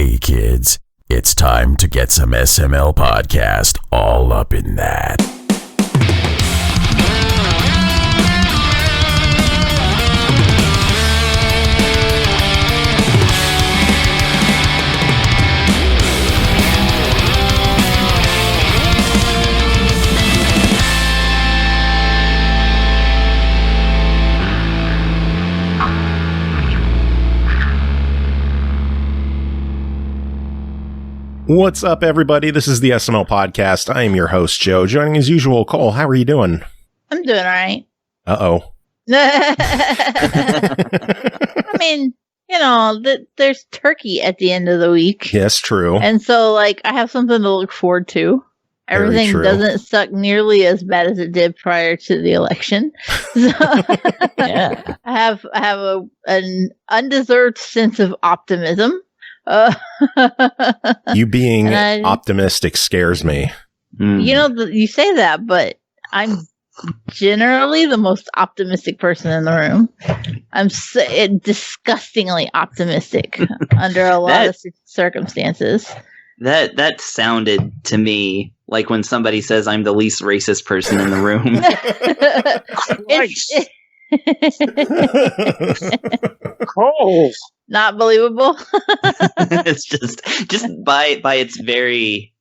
Hey kids, it's time to get some SML podcast all up in that. What's up, everybody? This is the SML podcast. I am your host, Joe. Joining as usual, Cole. How are you doing? I'm doing all right. Uh-oh. I mean, you know, there's turkey at the end of the week. Yes, true. And so, like, I have something to look forward to. Everything doesn't suck nearly as bad as it did prior to the election. So Yeah. I have an undeserved sense of optimism. You being And optimistic scares me. You know, you say that, but I'm generally the most optimistic person in the room. I'm disgustingly optimistic under a lot of circumstances. That sounded to me like when somebody says I'm the least racist person in the room. Cold. Not believable. It's just by its very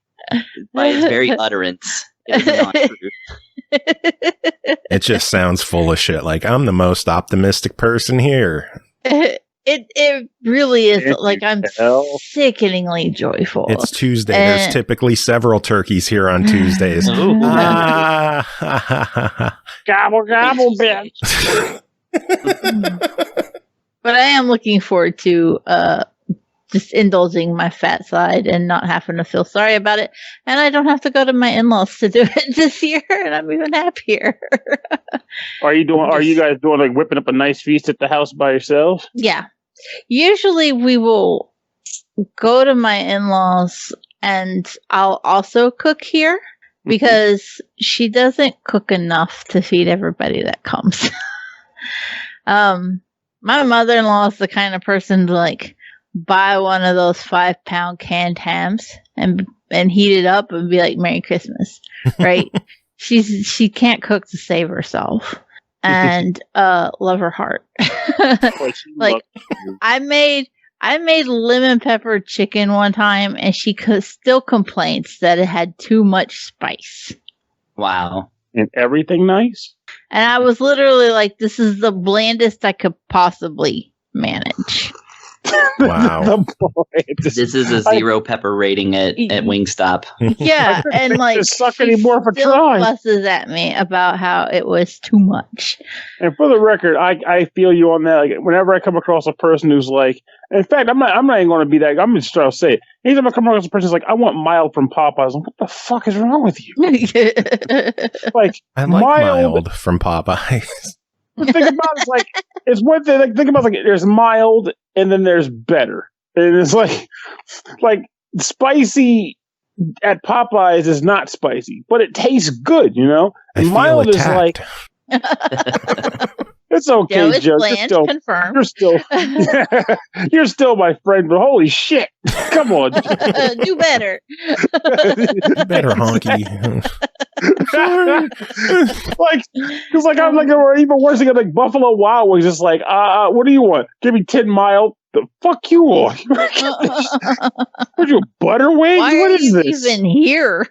utterance. It is not true. It just sounds full of shit. Like, I'm the most optimistic person here. It really is. Like, I'm sickeningly joyful. It's Tuesday. There's typically several turkeys here on Tuesdays. Gobble, gobble, bitch. But I am looking forward to just indulging my fat side and not having to feel sorry about it. And I don't have to go to my in-laws to do it this year, and I'm even happier. Are you guys doing like whipping up a nice feast at the house by yourselves? Yeah. Usually we will go to my in-laws and I'll also cook here because she doesn't cook enough to feed everybody that comes. My mother-in-law is the kind of person to like buy one of those 5-pound canned hams and heat it up and be like, Merry Christmas, right? She can't cook to save herself, and love her heart. Like I made lemon pepper chicken one time, and she still complains that it had too much spice. Wow. And everything nice? And I was literally like, this is the blandest I could possibly manage. Wow. This is a 0 pepper rating at Wingstop. Yeah, and like suck anymore for still trying. fusses at me about how it was too much. And for the record, I feel you on that. Like, whenever I come across a person who's like, in fact, I'm not even going to be that. I'm just trying to say it. Anytime I come across a person who's like, I want mild from Popeyes. I'm like, what the fuck is wrong with you? Like, I like mild from Popeyes. The thing about it's like, it's one thing. Like, think about like, there's mild and then there's better, and it's like spicy at Popeyes is not spicy, but it tastes good, you know. And mild is like, it's okay, Joe. You're still my friend, but holy shit, come on, do better. Better, honky. It's like I'm like, or even worse, like Buffalo Wild Wings. It's like, what do you want? Give me 10 mild. The fuck you want? What you butter wings? Why what are is you this? even here?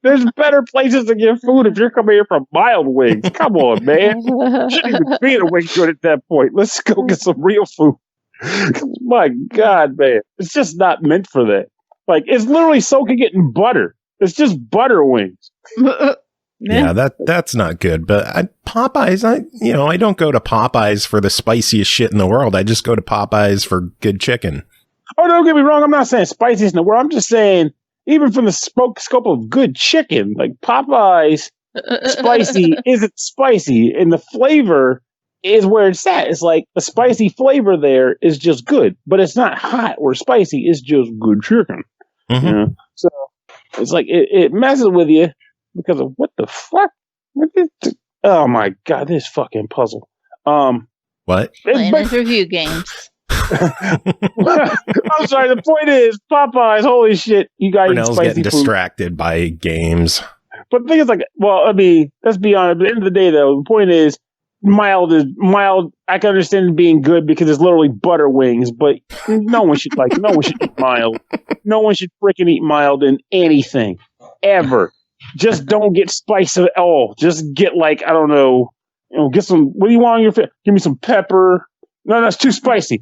There's better places to get food if you're coming here for mild wings. Come on, man. Shouldn't even be in a wing joint at that point. Let's go get some real food. My God, man, it's just not meant for that. Like, it's literally soaking it in butter. It's just butter wings. Yeah, that's not good. But Popeyes, I don't go to Popeyes for the spiciest shit in the world. I just go to Popeyes for good chicken. Oh, don't get me wrong. I'm not saying spiciest in the world. I'm just saying, even from the scope of good chicken, like Popeyes, spicy isn't spicy, and the flavor is where it's at. It's like the spicy flavor there is just good, but it's not hot or spicy. It's just good chicken. Mm-hmm. You know? So it's like it messes with you. Because of what the fuck? Oh my God, this fucking puzzle. What? Playing his review games. I'm sorry. The point is, Popeyes. Holy shit! You guys eat Pernell's spicy getting food. distracted by games. But the thing is, like, well, I mean, let's be honest. At the end of the day, though, the point is mild. I can understand it being good because it's literally butter wings. But no one should eat mild. No one should freaking eat mild in anything ever. Just don't get spice at all. Just get like, I don't know, get some. What do you want on your face? Give me some pepper. No, that's too spicy.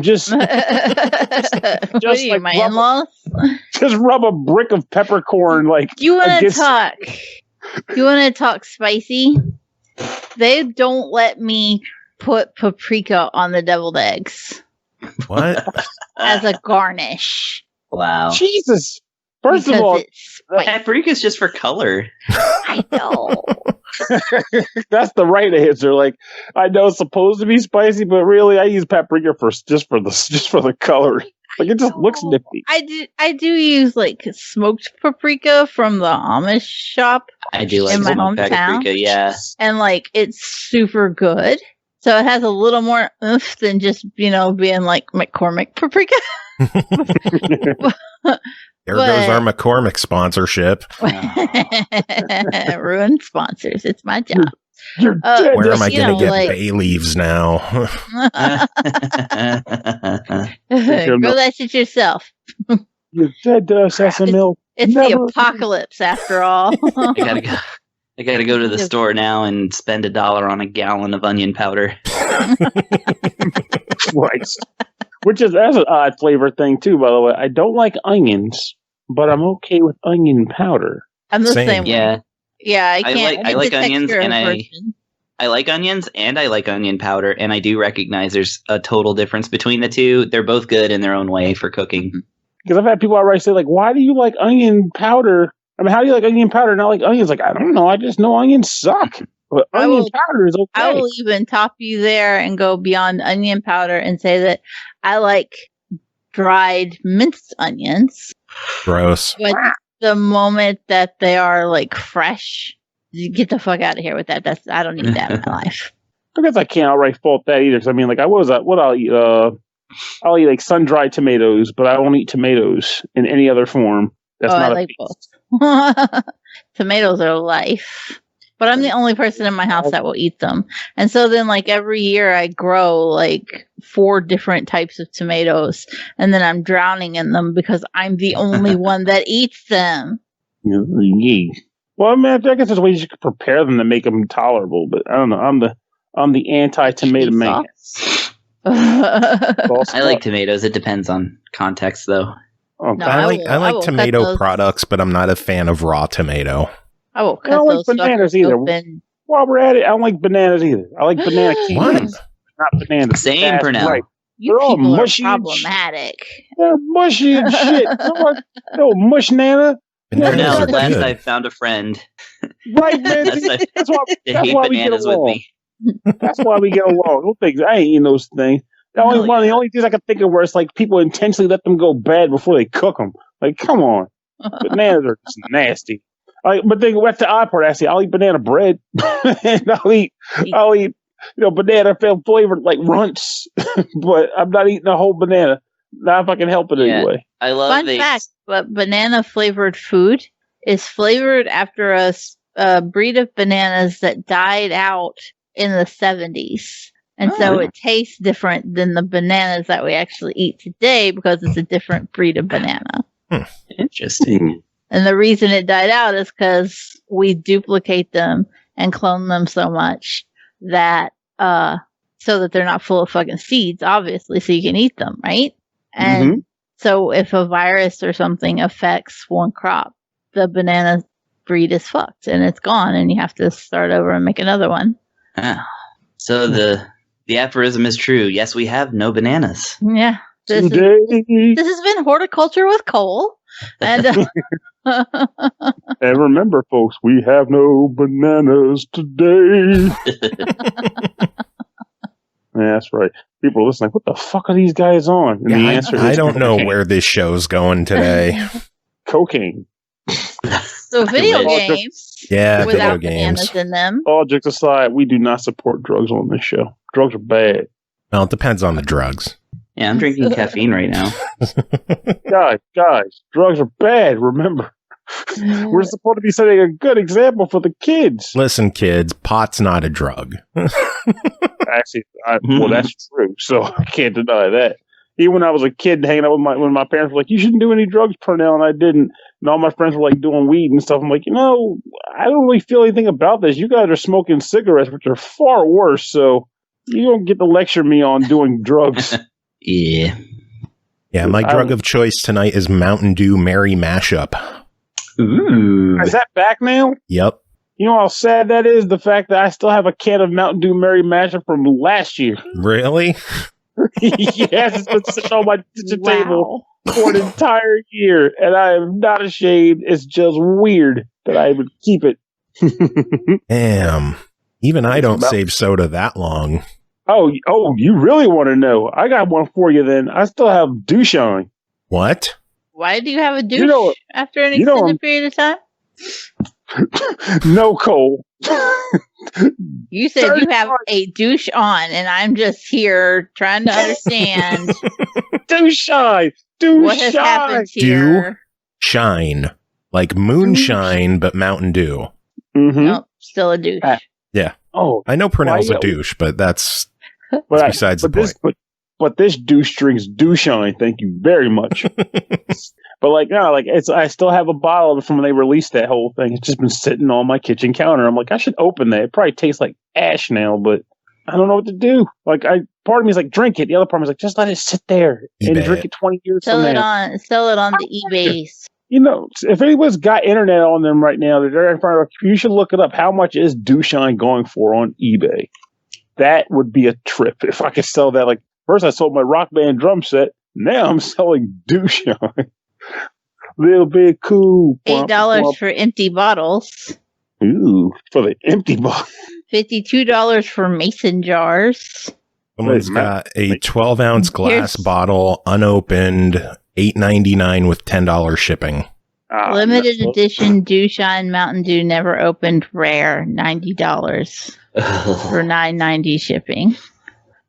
Just What are you, like my in-laws? just rub a brick of peppercorn like. You want to against- talk? You want to talk spicy? They don't let me put paprika on the deviled eggs What? as a garnish. Wow. Jesus. First because of all, it's spicy. Paprika's just for color. I know. that's the right answer. Like, I know it's supposed to be spicy, but really, I use paprika just for the color. Like, it just looks nifty. I do use like smoked paprika from the Amish shop, I do like In my smoked hometown? paprika, yeah. and like it's super good. So it has a little more oomph than just being like McCormick paprika. There goes our McCormick sponsorship. Ruined sponsors. It's my job. You're dead. Where am I going to get like, bay leaves now? grow that shit yourself. You're dead to us, SML. It's Never. the apocalypse after all. I gotta go to the store now and spend $1 on a gallon of onion powder. Christ. That's an odd flavor thing, too, by the way. I don't like onions, but I'm okay with onion powder. I'm the Same. same way. Yeah, Yeah, I can't. I like the onions, texture and of I virgin. like onions and I like onion powder, and I do recognize there's a total difference between the two. They're both good in their own way for cooking. Because I've had people outright say, like, why do you like onion powder? I mean, how do you like onion powder and not like onions? Like, I don't know. I just know onions suck. But I onion will- powder is okay. I will even top you there and go beyond onion powder and say that I like dried minced onions. Gross. But the moment that they are like fresh, you get the fuck out of here with that. I don't need that in my life. I guess I can't outright fault that either. Because I mean, like, what I'll eat? I'll eat like sun-dried tomatoes, but I won't eat tomatoes in any other form. That's I not a like paste. both. Tomatoes are life. But I'm the only person in my house that will eat them. And so then like every year I grow like 4 different types of tomatoes and then I'm drowning in them because I'm the only one that eats them. Yeah. Well, I mean, I guess there's ways you could prepare them to make them tolerable, but I don't know. I'm the anti-tomato man. I like tomatoes. It depends on context, though. Oh, No, I like will tomato cut those- products, but I'm not a fan of raw tomato. I will I don't cut like those bananas fuckers either. open. While we're at it, I don't like bananas either. I like banana candy, What? not bananas. Same, That's Pernell. right. You They're all people are mushy and problematic. They're mushy and shit. No mush nana. Bananas Now, are at last good. I found a friend Right, man. That's That's why, to that's hate why we get bananas with along. me. That's why we get along. Don't think I ain't eating those things. The only things I can think of where it's like people intentionally let them go bad before they cook them. Like, come on. Bananas are just nasty. But then that's the odd part. Actually, I'll eat banana bread, and I'll eat banana flavored like runts. But I'm not eating a whole banana. Not if I can help it Yeah. anyway. I love Fun the fact, but banana flavored food is flavored after a breed of bananas that died out in the 70s. And so it tastes different than the bananas that we actually eat today because it's a different breed of banana. interesting. And the reason it died out is because we duplicate them and clone them so much that so that they're not full of fucking seeds, obviously, so you can eat them, right? And so if a virus or something affects one crop, the banana breed is fucked and it's gone and you have to start over and make another one. Ah. So the aphorism is true. Yes, we have no bananas. Yeah. This has been Horticulture with Cole. And And remember, folks, we have no bananas today. Yeah, that's right. People are listening. What the fuck are these guys on? And the answer I is don't know cocaine. where this show's going today. Cocaine. so video Well, games Yeah, without video games. bananas in them. All jokes aside, we do not support drugs on this show. Drugs are bad. Well, it depends on the drugs. Yeah, I'm drinking caffeine right now. Guys, drugs are bad, remember. We're supposed to be setting a good example for the kids. Listen, kids, pot's not a drug. Actually, well, that's true, so I can't deny that. Even when I was a kid hanging out with when my parents were like, you shouldn't do any drugs, Pernell, and I didn't. And all my friends were like doing weed and stuff. I'm like, I don't really feel anything about this. You guys are smoking cigarettes, which are far worse, so you don't get to lecture me on doing drugs. Yeah. Yeah, my drug of choice tonight is Mountain Dew Merry Mashup. Ooh. Is that back now? Yep. You know how sad that is? The fact that I still have a can of Mountain Dew Merry Mashup from last year. Really? Yes, it's been sitting on my kitchen table for an entire year, and I am not ashamed. It's just weird that I would keep it. Damn. Even I don't save soda that long. Oh, you really want to know? I got one for you then. I still have Dewshine. What? Why do you have a douche after an extended period of time? No, Cole. You said you have a douche on, and I'm just here trying to understand. Dewshine. What has happened here? Dew shine. Like moonshine, but Mountain Dew. Mm-hmm. Nope, still a douche. Yeah. Oh, I know Pernell's a douche, but that's besides the point. But this douche drinks Dewshine. Thank you very much. But I still have a bottle of it from when they released that whole thing. It's just been sitting on my kitchen counter. I'm like, I should open that. It probably tastes like ash now, but I don't know what to do. Part of me is like, drink it. The other part of me is like, just let it sit there and drink it 20 years from now. Sell it on the eBays. If anyone's got internet on them right now, they're in front of you should look it up. How much is Dewshine going for on eBay? That would be a trip if I could sell that. First I sold my Rock Band drum set. Now I'm selling Dewshine. Little bit cool. $8 for empty bottles. Ooh, for the empty bottle. $52 for mason jars. Someone's got a 12-ounce glass bottle, unopened, $8.99 with $10 shipping. Limited edition Dewshine Mountain Dew, never opened, rare, $90 for $9.90 shipping.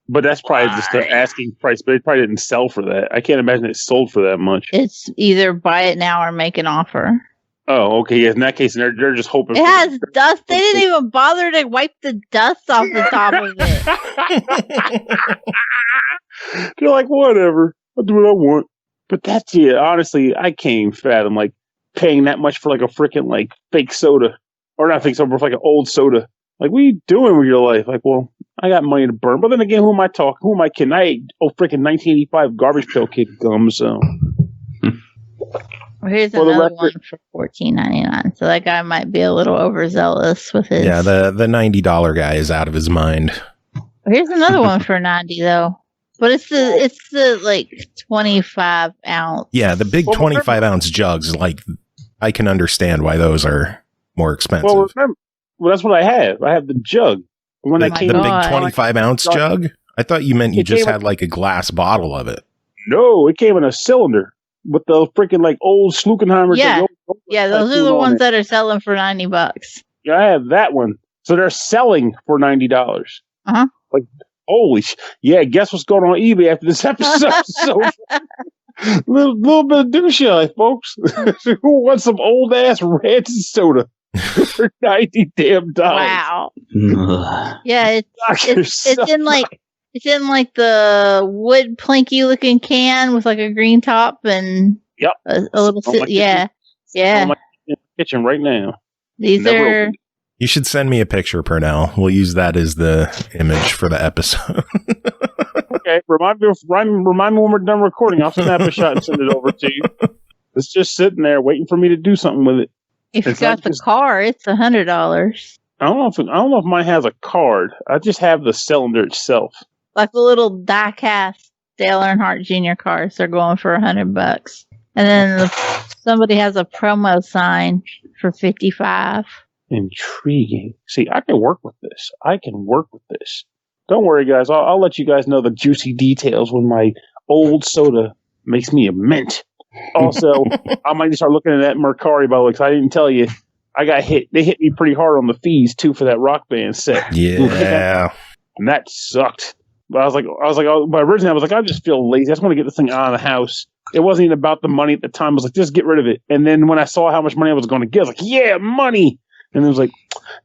But that's probably just the asking price, but it probably didn't sell for that. I can't imagine it sold for that much. It's either buy it now or make an offer. Oh, okay. Yeah, in that case, they're just hoping. It has dust. They didn't even bother to wipe the dust off the top of it. They're like, whatever. I'll do what I want. But that's it. Honestly, I can't even fathom paying that much for a freaking fake soda. Or not fake soda, but an old soda. What are you doing with your life? Well, I got money to burn. But then again, who am I talking? Who am I kidding? I ate freaking 1985 Garbage Pail Kick gum, so. Well, here's another one for $14.99. So that guy might be a little overzealous with his. Yeah, the $90 guy is out of his mind. Well, here's another one for $90 though. But it's the 25 ounce. Yeah, the big 25 ounce jugs. I can understand why those are more expensive. Well, remember, that's what I have. I have the jug. When the big 25 ounce jug. I thought you meant you just had a glass bottle of it. No, it came in a cylinder with the freaking old Slukenheimer. Yeah, those are the ones that are selling for $90. Yeah, I have that one. So they're selling for $90. Uh-huh. Holy yeah, guess what's going on eBay after this episode? So little bit of douche, folks. Who wants some old ass rancid soda for $90 damn dollars? Wow. Yeah, it's in the wood planky looking can with a green top and a little yeah. In my kitchen right now. These are. You should send me a picture, Pernell. We'll use that as the image for the episode. Okay, remind me when we're done recording. I'll snap a shot and send it over to you. It's just sitting there waiting for me to do something with it. If you got the car, it's $100. I don't know if mine has a card. I just have the cylinder itself. Like the little die-cast Dale Earnhardt Jr. cars, they're going for $100. And then somebody has a promo sign for $55. Intriguing. See, I can work with this. Don't worry, guys. I'll let you guys know the juicy details when my old soda makes me a mint. Also, I might start looking at that Mercari, by the way, because I didn't tell you. I got hit. They hit me pretty hard on the fees, too, for that Rock Band set. Yeah. And that sucked. But but originally I was like, I just feel lazy. I just want to get this thing out of the house. It wasn't even about the money at the time. I was like, just get rid of it. And then when I saw how much money I was going to get, I was like, yeah, money. And it was like,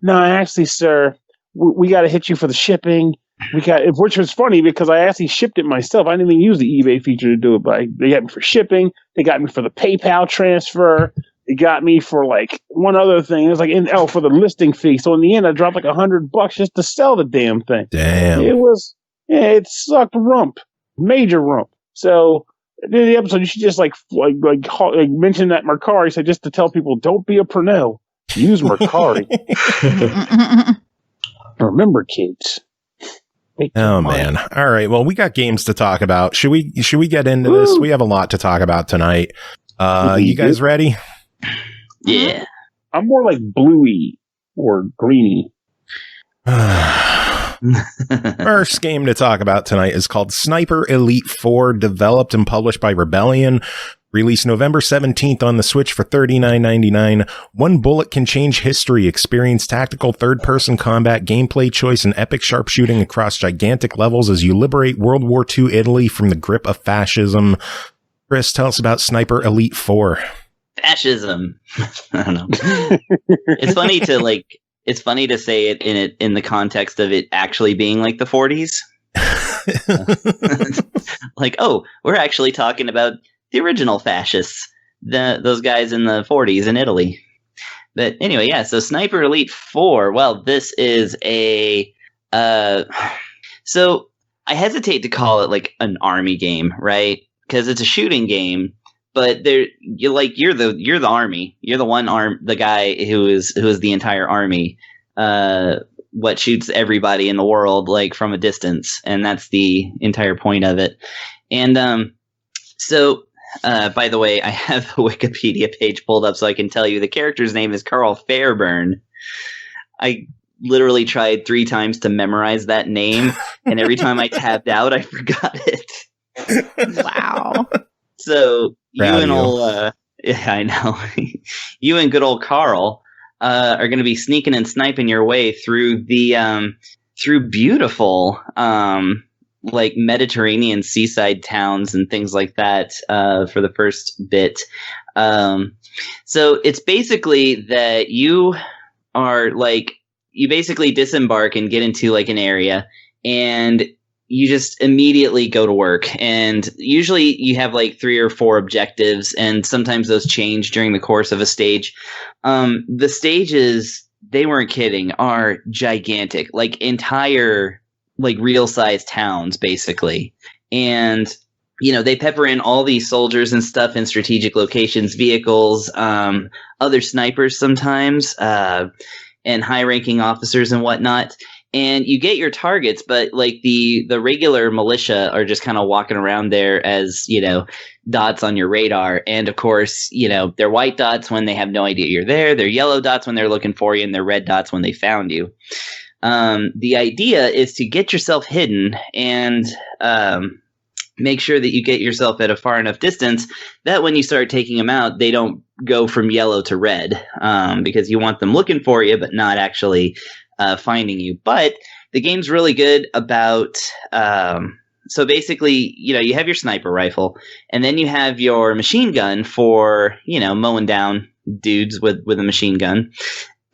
no, actually, sir, we got to hit you for the shipping. Which was funny because I actually shipped it myself. I didn't even use the eBay feature to do it, but they got me for shipping. They got me for the PayPal transfer. They got me for like one other thing. It was like for the listing fee. So in the end, I dropped like $100 just to sell the damn thing. Damn. It sucked rump, major rump. So at the end of the episode, you should just like mention that Mercari. So just to tell people, don't be a Pernell. Use Mercari. Remember, kids. Oh man! All right. Well, we got games to talk about. Should we get into this? We have a lot to talk about tonight. You guys ready? Yeah. I'm more like bluey or greeny. First game to talk about tonight is called Sniper Elite 4, developed and published by Rebellion. Released November 17th on the Switch for $39.99. One bullet can change history. Experience tactical third-person combat, gameplay choice, and epic sharpshooting across gigantic levels as you liberate World War II Italy from the grip of fascism. Chris, tell us about Sniper Elite 4. Fascism. I don't know. It's funny to say it in the context of it actually being like the 40s. Like, oh, we're actually talking about the original fascists, those guys in the 40s in Italy. But anyway, yeah, so Sniper Elite 4, well, this is so I hesitate to call it like an army game, right? Because it's a shooting game, but you're the army. You're the guy who is the entire army. What shoots everybody in the world like from a distance, and that's the entire point of it. And so by the way, I have a Wikipedia page pulled up so I can tell you the character's name is Carl Fairburn. I literally tried 3 times to memorize that name, and every time I tabbed out, I forgot it. Wow. So yeah, I know. You and good old Carl are going to be sneaking and sniping your way through through beautiful like Mediterranean seaside towns and things like that for the first bit. So it's basically that you basically disembark and get into like an area, and you just immediately go to work. And usually you have like 3 or 4 objectives, and sometimes those change during the course of a stage. The stages, they weren't kidding, are gigantic, like entire like real size towns basically. And they pepper in all these soldiers and stuff in strategic locations, vehicles, other snipers sometimes, and high ranking officers and whatnot. And you get your targets, but like the regular militia are just kind of walking around there as, dots on your radar. And of course, they're white dots when they have no idea you're there. They're yellow dots when they're looking for you, and they're red dots when they found you. The idea is to get yourself hidden and make sure that you get yourself at a far enough distance that when you start taking them out, they don't go from yellow to red, because you want them looking for you but not actually finding you. But the game's really good about so basically, you have your sniper rifle, and then you have your machine gun for mowing down dudes with a machine gun.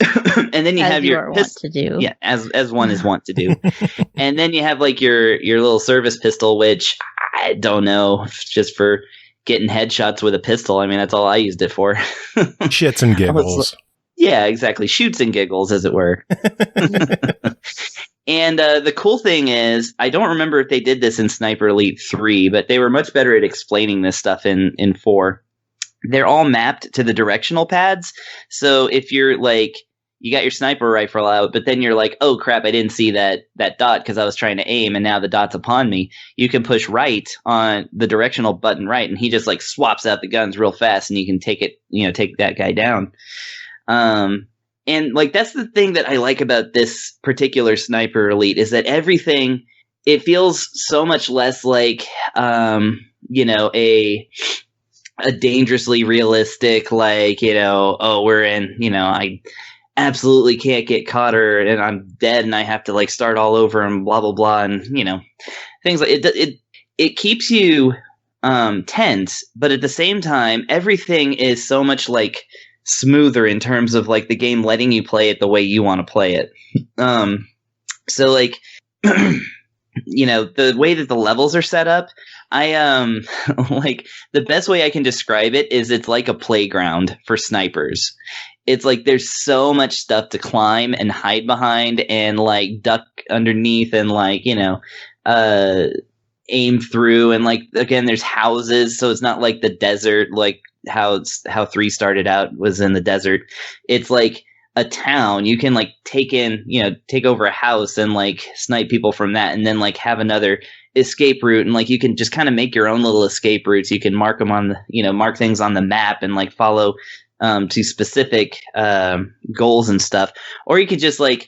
And then you have your pistol. Yeah, as one is wont to do. And then you have like your little service pistol, which I don't know, just for getting headshots with a pistol. I mean, that's all I used it for. Shits and giggles. Yeah, exactly. Shoots and giggles, as it were. And the cool thing is, I don't remember if they did this in Sniper Elite 3, but they were much better at explaining this stuff in 4. They're all mapped to the directional pads. So if you're like, you got your sniper rifle out, but then you're like, oh crap, I didn't see that dot because I was trying to aim, and now the dot's upon me. You can push right on the directional button right, and he just like swaps out the guns real fast, and you can take that guy down. And like, that's the thing that I like about this particular Sniper Elite, is that everything, it feels so much less like, a dangerously realistic, like, oh, we're in, absolutely can't get caught and I'm dead and I have to like start all over and blah blah blah, and things like it keeps you tense, but at the same time everything is so much like smoother in terms of like the game letting you play it the way you want to play it. So like the way that the levels are set up, I like the best way I can describe it is it's like a playground for snipers. It's like there's so much stuff to climb and hide behind and like duck underneath and like aim through, and like again there's houses, so it's not like the desert like how 3 started out was in the desert. It's like a town. You can like take over a house and like snipe people from that, and then like have another escape route, and like you can just kind of make your own little escape routes. You can mark them on the mark things on the map and like follow to specific goals and stuff, or you could just like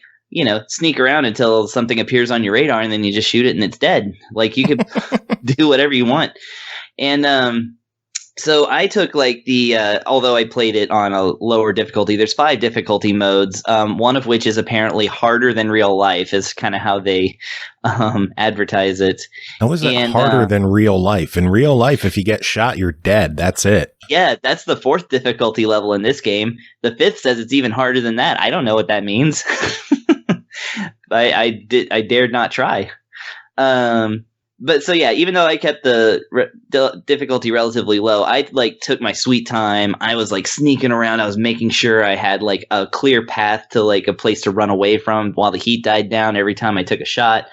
sneak around until something appears on your radar and then you just shoot it and it's dead. Like you could do whatever you want. And so I took like although I played it on a lower difficulty, there's 5 difficulty modes, one of which is apparently harder than real life, is kind of how they advertise it. How is that harder than real life? In real life, if you get shot, you're dead. That's it. Yeah, that's the 4th difficulty level in this game. The 5th says it's even harder than that. I don't know what that means. I dared not try. But so yeah, even though I kept the difficulty relatively low, I like took my sweet time. I was like sneaking around. I was making sure I had like a clear path to like a place to run away from while the heat died down every time I took a shot.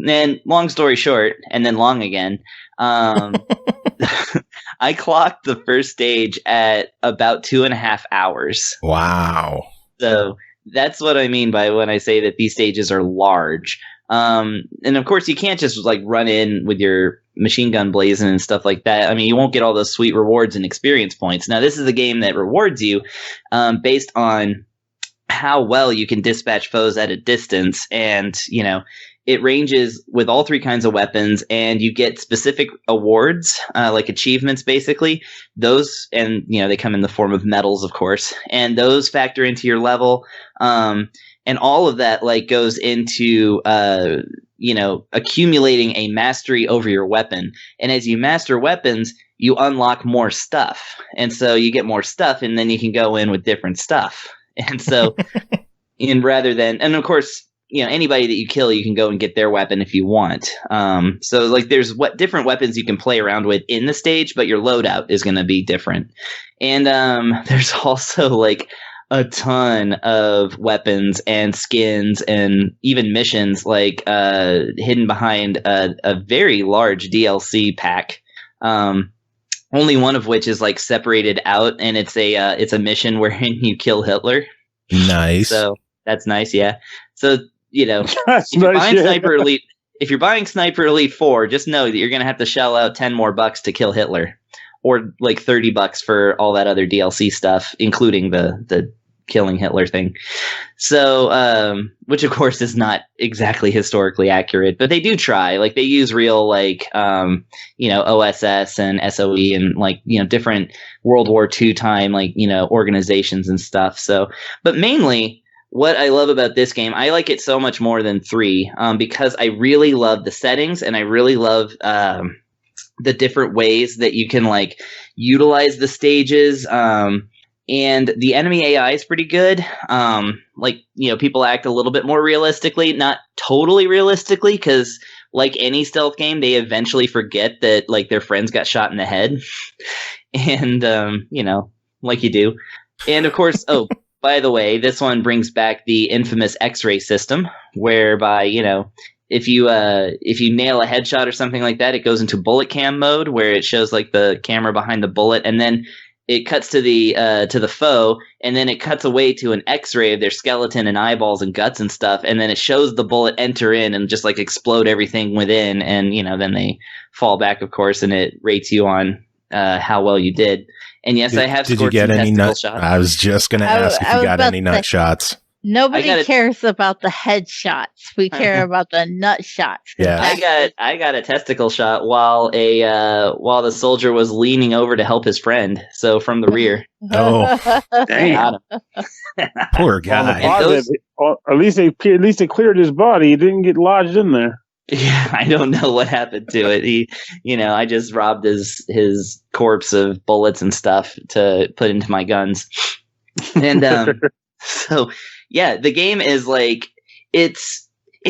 And long story short, and then long again, I clocked the first stage at about 2.5 hours. Wow. So that's what I mean by when I say that these stages are large. And of course you can't just like run in with your machine gun blazing and stuff like that. I mean, you won't get all those sweet rewards and experience points. Now, this is a game that rewards you based on how well you can dispatch foes at a distance. And, it ranges with all 3 kinds of weapons, and you get specific awards, like achievements, basically. Those, and, they come in the form of medals, of course, and those factor into your level. And all of that like goes into accumulating a mastery over your weapon. And as you master weapons, you unlock more stuff. And so you get more stuff, and then you can go in with different stuff. And so and of course, anybody that you kill, you can go and get their weapon if you want. So like there's different weapons you can play around with in the stage, but your loadout is going to be different. And there's also like a ton of weapons and skins and even missions like hidden behind a very large DLC pack. Only one of which is like separated out, and it's a mission wherein you kill Hitler. Nice. So that's nice, yeah. So That's if you're nice, buying yeah. Sniper Elite, if you're buying Sniper Elite 4, just know that you're gonna have to shell out $10 more to kill Hitler, or like $30 for all that other DLC stuff, including the killing Hitler thing. So, which of course is not exactly historically accurate, but they do try. Like they use real like OSS and SOE and like different World War II time like organizations and stuff. So, but mainly, what I love about this game, I like it so much more than 3, because I really love the settings, and I really love the different ways that you can like utilize the stages. And the enemy AI is pretty good. People act a little bit more realistically, not totally realistically, because like any stealth game, they eventually forget that like their friends got shot in the head, and like you do. And of course, by the way, this one brings back the infamous X-ray system, whereby, if you nail a headshot or something like that, it goes into bullet cam mode, where it shows like the camera behind the bullet, and then it cuts to the foe, and then it cuts away to an X-ray of their skeleton and eyeballs and guts and stuff, and then it shows the bullet enter in and just like explode everything within, and then they fall back, of course, and it rates you on how well you did. And yes, I have Did you scored get some any testicle nut shots. I was just going to ask if you got any nut shots. Nobody cares about the headshots. We care about the nut shots. Yeah. I got a testicle shot while the soldier was leaning over to help his friend. So from the rear. Oh, Damn. poor guy. At least they cleared his body. He didn't get lodged in there. Yeah, I don't know what happened to it. I just robbed his corpse of bullets and stuff to put into my guns. And so yeah, the game is like it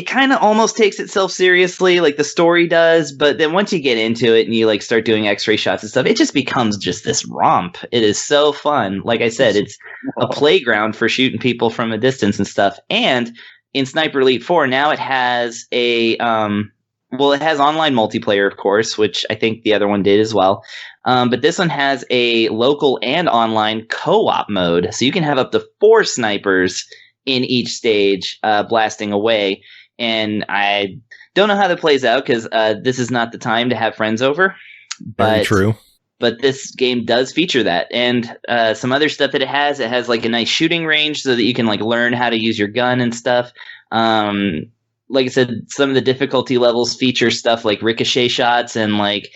kind of almost takes itself seriously, like the story does, but then once you get into it and you like start doing X-ray shots and stuff, it just becomes just this romp. It is so fun. Like I said, it's a playground for shooting people from a distance and stuff. And in Sniper Elite 4, now it has it has online multiplayer, of course, which I think the other one did as well. But this one has a local and online co-op mode. So you can have up to 4 snipers in each stage blasting away. And I don't know how that plays out because this is not the time to have friends over. Very true. But this game does feature that. And some other stuff that it has like a nice shooting range so that you can like learn how to use your gun and stuff. Like I said, some of the difficulty levels feature stuff like ricochet shots and like,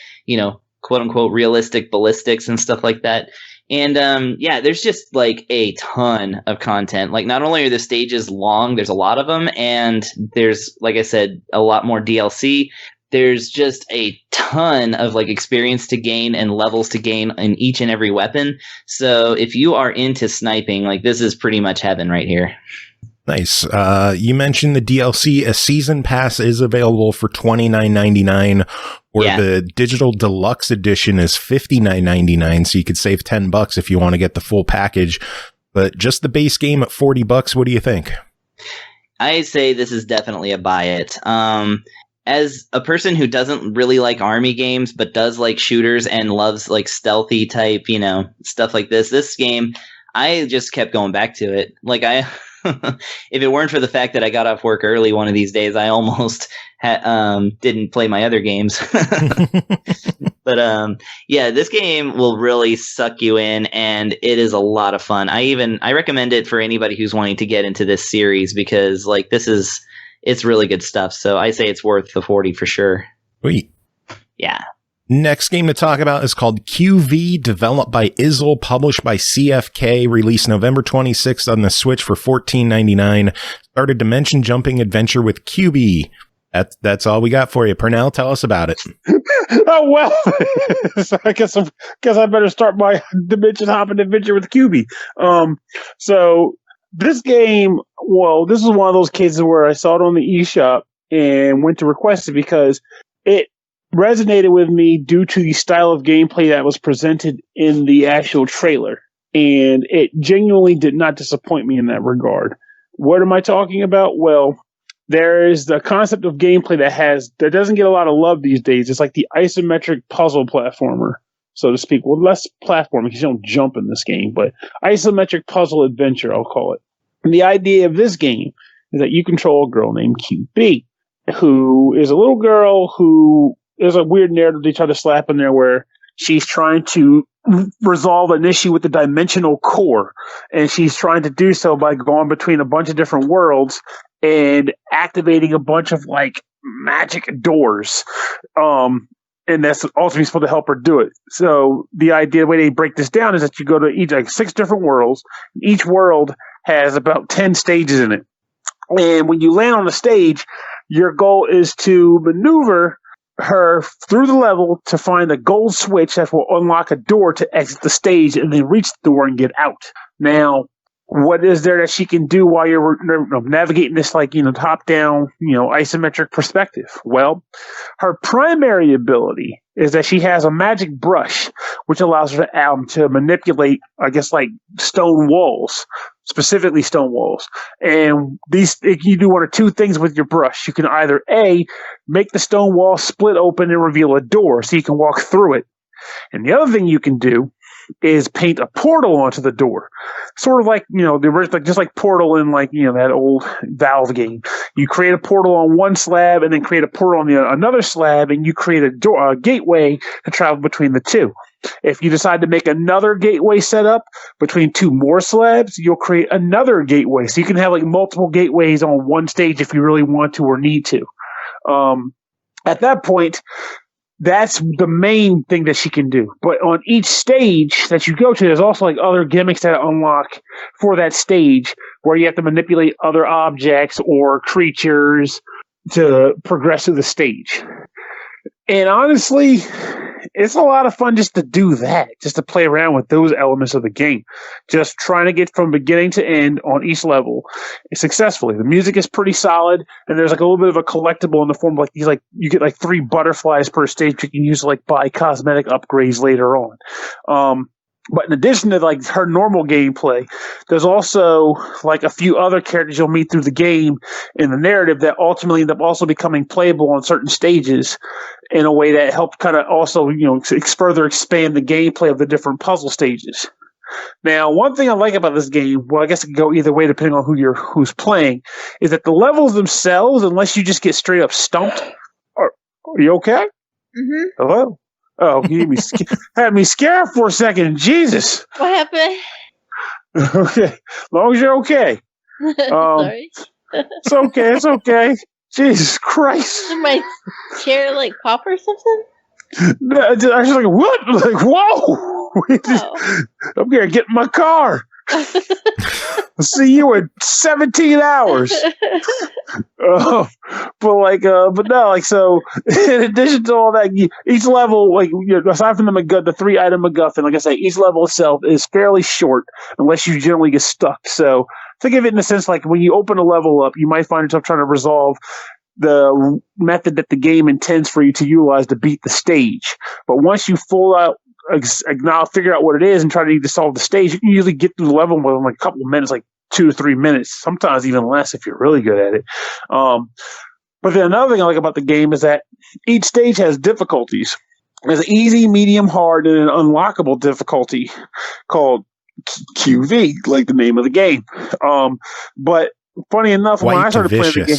quote unquote realistic ballistics and stuff like that. And there's just like a ton of content. Like not only are the stages long, there's a lot of them. And there's, like I said, a lot more DLC. There's just a ton of like experience to gain and levels to gain in each and every weapon. So if you are into sniping, like this is pretty much heaven right here. Nice. You mentioned the DLC. A season pass is available for $29.99, or the digital deluxe edition is $59.99. So you could save $10 if you want to get the full package. But just the base game at $40. What do you think? I say this is definitely a buy it. As a person who doesn't really like army games, but does like shooters and loves like stealthy type, stuff like this game, I just kept going back to it. Like if it weren't for the fact that I got off work early one of these days, I almost didn't play my other games. But this game will really suck you in, and it is a lot of fun. I recommend it for anybody who's wanting to get into this series because like it's really good stuff. So I say it's worth the $40 for sure. Sweet. Yeah. Next game to talk about is called QV, developed by IZZLE, published by CFK, released November 26th on the Switch for $14.99. Start a dimension jumping adventure with QB. That's all we got for you. Pernell, tell us about it. Oh, well, so I guess I better start my dimension hopping adventure with QB. So this game, this is one of those cases where I saw it on the eShop and went to request it because it resonated with me due to the style of gameplay that was presented in the actual trailer. And it genuinely did not disappoint me in that regard. What am I talking about? Well, there is the concept of gameplay that doesn't get a lot of love these days. It's like the isometric puzzle platformer, so to speak. Well, less platforming because you don't jump in this game, but isometric puzzle adventure, I'll call it. And the idea of this game is that you control a girl named QB, who is a little girl who there's a weird narrative they try to slap in there where she's trying to resolve an issue with the dimensional core. And she's trying to do so by going between a bunch of different worlds and activating a bunch of like magic doors. And that's ultimately supposed to help her do it. So the way they break this down is that you go to each 6 different worlds. Each world has about 10 stages in it. And when you land on the stage, your goal is to maneuver her through the level to find a gold switch that will unlock a door to exit the stage and then reach the door and get out. Now, what is there that she can do while you're navigating this top-down, isometric perspective? Well, her primary ability is that she has a magic brush, which allows her to manipulate, stone walls, specifically stone walls. And you do one or two things with your brush. You can either A, make the stone wall split open and reveal a door so you can walk through it. And the other thing you can do is paint a portal onto the door. Sort of like, the original, just like Portal in that old Valve game. You create a portal on one slab and then create a portal on another slab, and you create a gateway to travel between the two. If you decide to make another gateway setup between two more slabs, you'll create another gateway. So you can have like multiple gateways on one stage if you really want to or need to. At that point, that's the main thing that she can do. But on each stage that you go to, there's also like other gimmicks that unlock for that stage where you have to manipulate other objects or creatures to progress through the stage. And honestly, it's a lot of fun just to do that, just to play around with those elements of the game. Just trying to get from beginning to end on each level successfully. The music is pretty solid, and there's like a little bit of a collectible in the form of like these, like you get like 3 butterflies per stage you can use to like buy cosmetic upgrades later on. But in addition to like her normal gameplay, there's also like a few other characters you'll meet through the game in the narrative that ultimately end up also becoming playable on certain stages in a way that helps kind of also, further expand the gameplay of the different puzzle stages. Now, one thing I like about this game, well, I guess it can go either way depending on who's playing, is that the levels themselves, unless you just get straight up stumped, are you okay? Mm-hmm. Hello? Oh, you had me scared for a second. Jesus. What happened? Okay. As long as you're okay. Sorry. It's okay. It's okay. Jesus Christ. Did my chair like pop or something? I was like, what? Like, whoa. I'm going to get in my car. I'll see you in 17 hours. So in addition to all that, each level, aside from the 3-item MacGuffin, like I say, each level itself is fairly short unless you generally get stuck. So think of it in the sense like when you open a level up, you might find yourself trying to resolve the method that the game intends for you to utilize to beat the stage. But once you now figure out what it is and try to solve the stage, you can usually get through the level within like a couple of minutes, like 2 to 3 minutes, sometimes even less if you're really good at it. But then another thing I like about the game is that each stage has difficulties. There's easy, medium, hard, and an unlockable difficulty called QV, like the name of the game. But funny enough, when I started playing the game,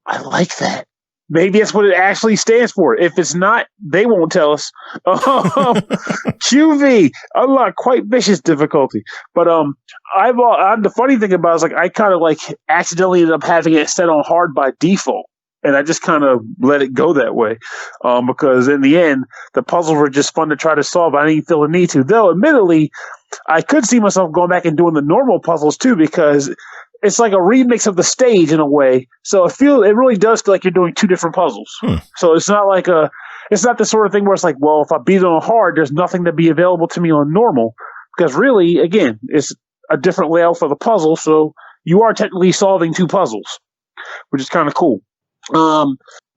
I like that. Maybe that's what it actually stands for. If it's not, they won't tell us. QV, unlock quite vicious difficulty. But the funny thing about it is like I kind of like accidentally ended up having it set on hard by default, and I just kind of let it go that way because in the end the puzzles were just fun to try to solve. I didn't feel the need to, though. Admittedly, I could see myself going back and doing the normal puzzles too because it's like a remix of the stage in a way. So it really does feel like you're doing 2 different puzzles. So it's not like it's not the sort of thing where it's like, well, if I beat it on hard, there's nothing to be available to me on normal. Because really, again, it's a different layout for the puzzle. So you are technically solving 2 puzzles, which is kind of cool.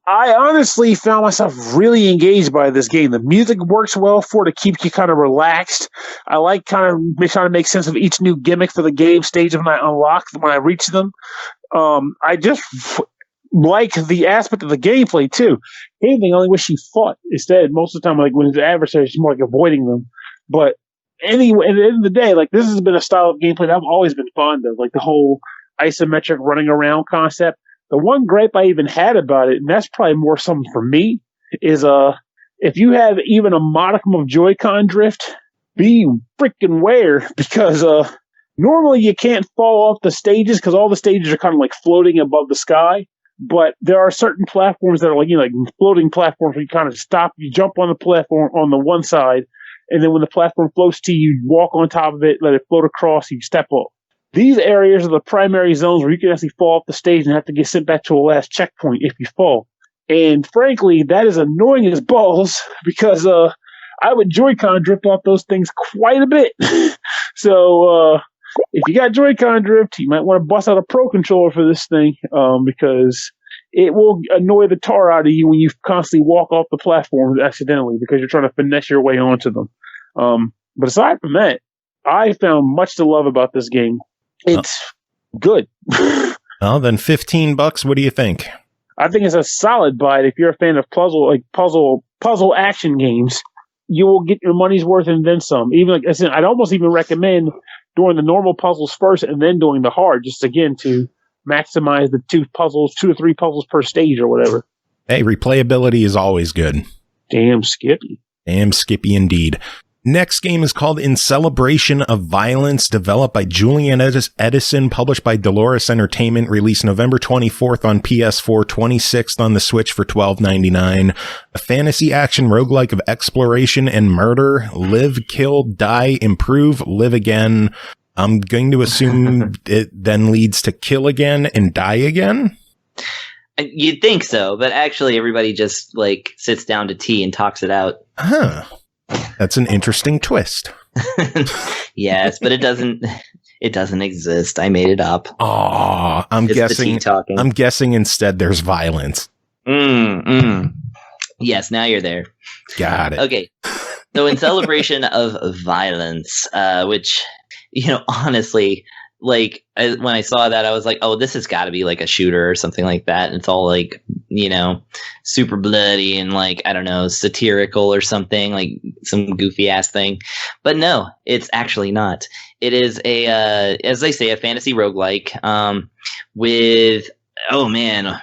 I honestly found myself really engaged by this game. The music works well for it to keep you kind of relaxed. I like kind of trying to make sense of each new gimmick for the game stage when I reach them. I just like the aspect of the gameplay too. Anything, I only wish she fought instead. Most of the time, like when it's adversaries, she's more like avoiding them. But anyway, at the end of the day, like this has been a style of gameplay that I've always been fond of, like the whole isometric running around concept. The one gripe I even had about it, and that's probably more something for me, is if you have even a modicum of Joy-Con drift, be freaking aware because normally you can't fall off the stages because all the stages are kind of like floating above the sky. But there are certain platforms that are like floating platforms where you kind of stop, you jump on the platform on the one side, and then when the platform floats to you, you walk on top of it, let it float across, you step up. These areas are the primary zones where you can actually fall off the stage and have to get sent back to a last checkpoint if you fall. And frankly, that is annoying as balls because I would Joy-Con drift off those things quite a bit. So if you got Joy-Con drift, you might want to bust out a Pro Controller for this thing because it will annoy the tar out of you when you constantly walk off the platform accidentally because you're trying to finesse your way onto them. But aside from that, I found much to love about this game. It's good. Well, then $15. What do you think? I think it's a solid buy. If you're a fan of puzzle action games, you will get your money's worth and then some. Even like I said, I'd almost even recommend doing the normal puzzles first and then doing the hard, just again to maximize the 2 to 3 puzzles per stage or whatever. Hey, replayability is always good. Damn Skippy. Damn Skippy indeed. Next game is called In Celebration of Violence, developed by Julian Edison, published by Dolores Entertainment, released November 24th on PS4, 26th on the Switch for $12.99. A fantasy action roguelike of exploration and murder. Live, kill, die, improve, live again. I'm going to assume it then leads to kill again and die again. You'd think so, but actually everybody just like sits down to tea and talks it out. Huh. That's an interesting twist. Yes, but it doesn't exist. I made it up. Oh, I'm guessing instead there's violence. Yes, now you're there. Got it. Okay. So In Celebration of Violence, which, honestly, like when I saw that, I was like, oh, this has got to be like a shooter or something like that. And it's all like, super bloody and like, I don't know, satirical or something, like some goofy ass thing. But no, it's actually not. It is as they say, a fantasy roguelike with, oh man,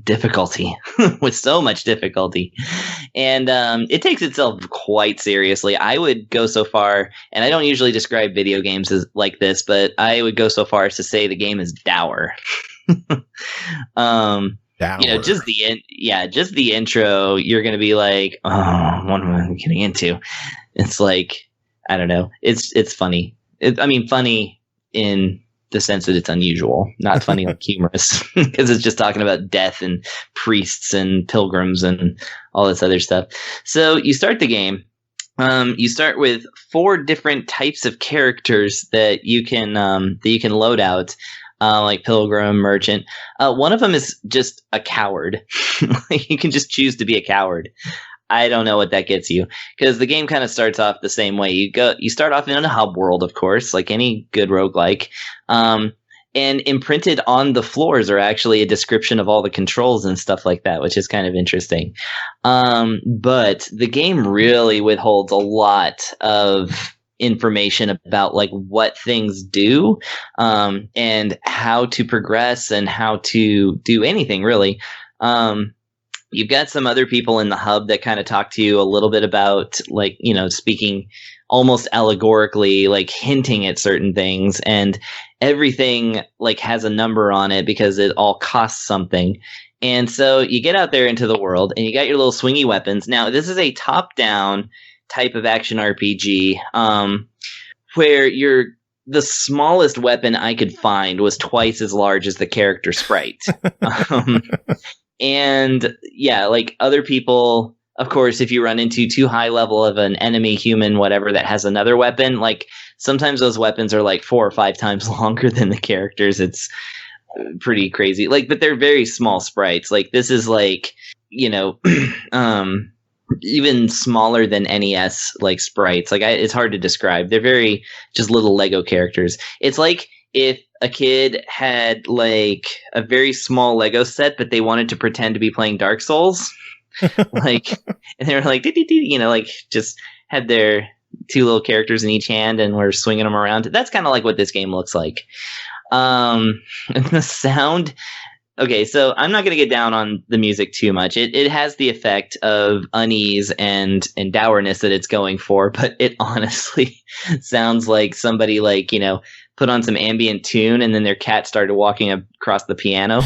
difficulty with so much difficulty. And it takes itself quite seriously. I would go so far, and I don't usually describe video games as like this, but I would go so far as to say the game is dour. Dour. Just the intro, you're going to be like, oh, what am I getting into? It's like, I don't know. It's funny. Funny in the sense that it's unusual, not funny like humorous, because it's just talking about death and priests and pilgrims and all this other stuff. So you start the game. You start with 4 different types of characters that you can load out, like pilgrim, merchant. One of them is just a coward. You can just choose to be a coward. I don't know what that gets you, because the game kind of starts off the same way. You start off in a hub world, of course, like any good roguelike. And imprinted on the floors are actually a description of all the controls and stuff like that, which is kind of interesting. But the game really withholds a lot of information about like what things do, and how to progress and how to do anything really. You've got some other people in the hub that kind of talk to you a little bit about, like, speaking almost allegorically, like hinting at certain things, and everything like has a number on it because it all costs something. And so you get out there into the world and you got your little swingy weapons. Now, this is a top-down type of action RPG, where the smallest weapon I could find was twice as large as the character sprite. And yeah, like other people, of course, if you run into too high level of an enemy, human, whatever, that has another weapon, like sometimes those weapons are like 4 or 5 times longer than the characters. It's pretty crazy. Like, but they're very small sprites. Like this is like, even smaller than NES like sprites. Like it's hard to describe. They're very just little Lego characters. It's like if a kid had like a very small Lego set, but they wanted to pretend to be playing Dark Souls, like, and they were like, like just had their 2 little characters in each hand and were swinging them around. That's kind of like what this game looks like. And the sound. Okay, so I'm not going to get down on the music too much. It has the effect of unease and dourness that it's going for, but it honestly sounds like somebody like, put on some ambient tune and then their cat started walking across the piano.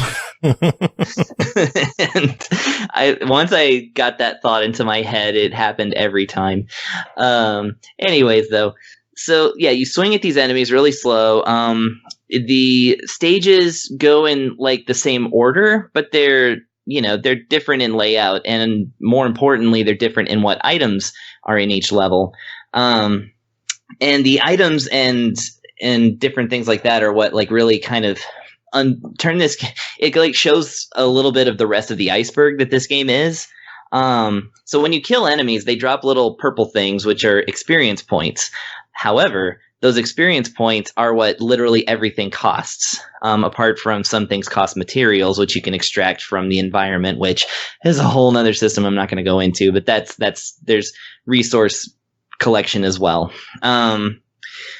And once I got that thought into my head, it happened every time. Anyways, though, so yeah, you swing at these enemies really slow. The stages go in like the same order, but they're different in layout, and more importantly, they're different in what items are in each level. And the items and different things like that are what like really kind of turn this. It like shows a little bit of the rest of the iceberg that this game is. So when you kill enemies, they drop little purple things, which are experience points. However, those experience points are what literally everything costs, apart from some things cost materials, which you can extract from the environment, which is a whole nother system I'm not going to go into, but there's resource collection as well.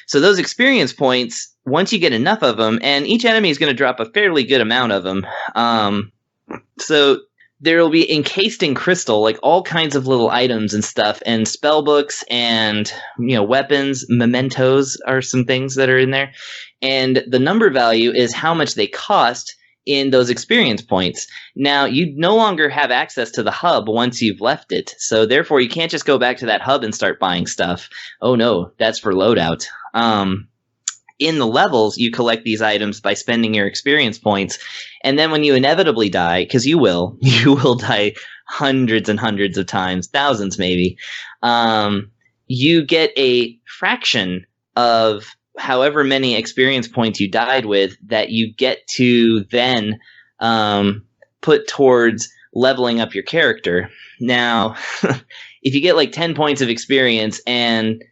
So those experience points, once you get enough of them, and each enemy is going to drop a fairly good amount of them. So there will be encased in crystal, like all kinds of little items and stuff, and spell books and, weapons. Mementos are some things that are in there. And the number value is how much they cost in those experience points. Now, you no longer have access to the hub once you've left it. So therefore, you can't just go back to that hub and start buying stuff. Oh no, that's for loadout. In the levels, you collect these items by spending your experience points. And then when you inevitably die, because you will die hundreds and hundreds of times, thousands maybe, you get a fraction of however many experience points you died with that you get to then put towards leveling up your character. Now, if you get like 10 points of experience and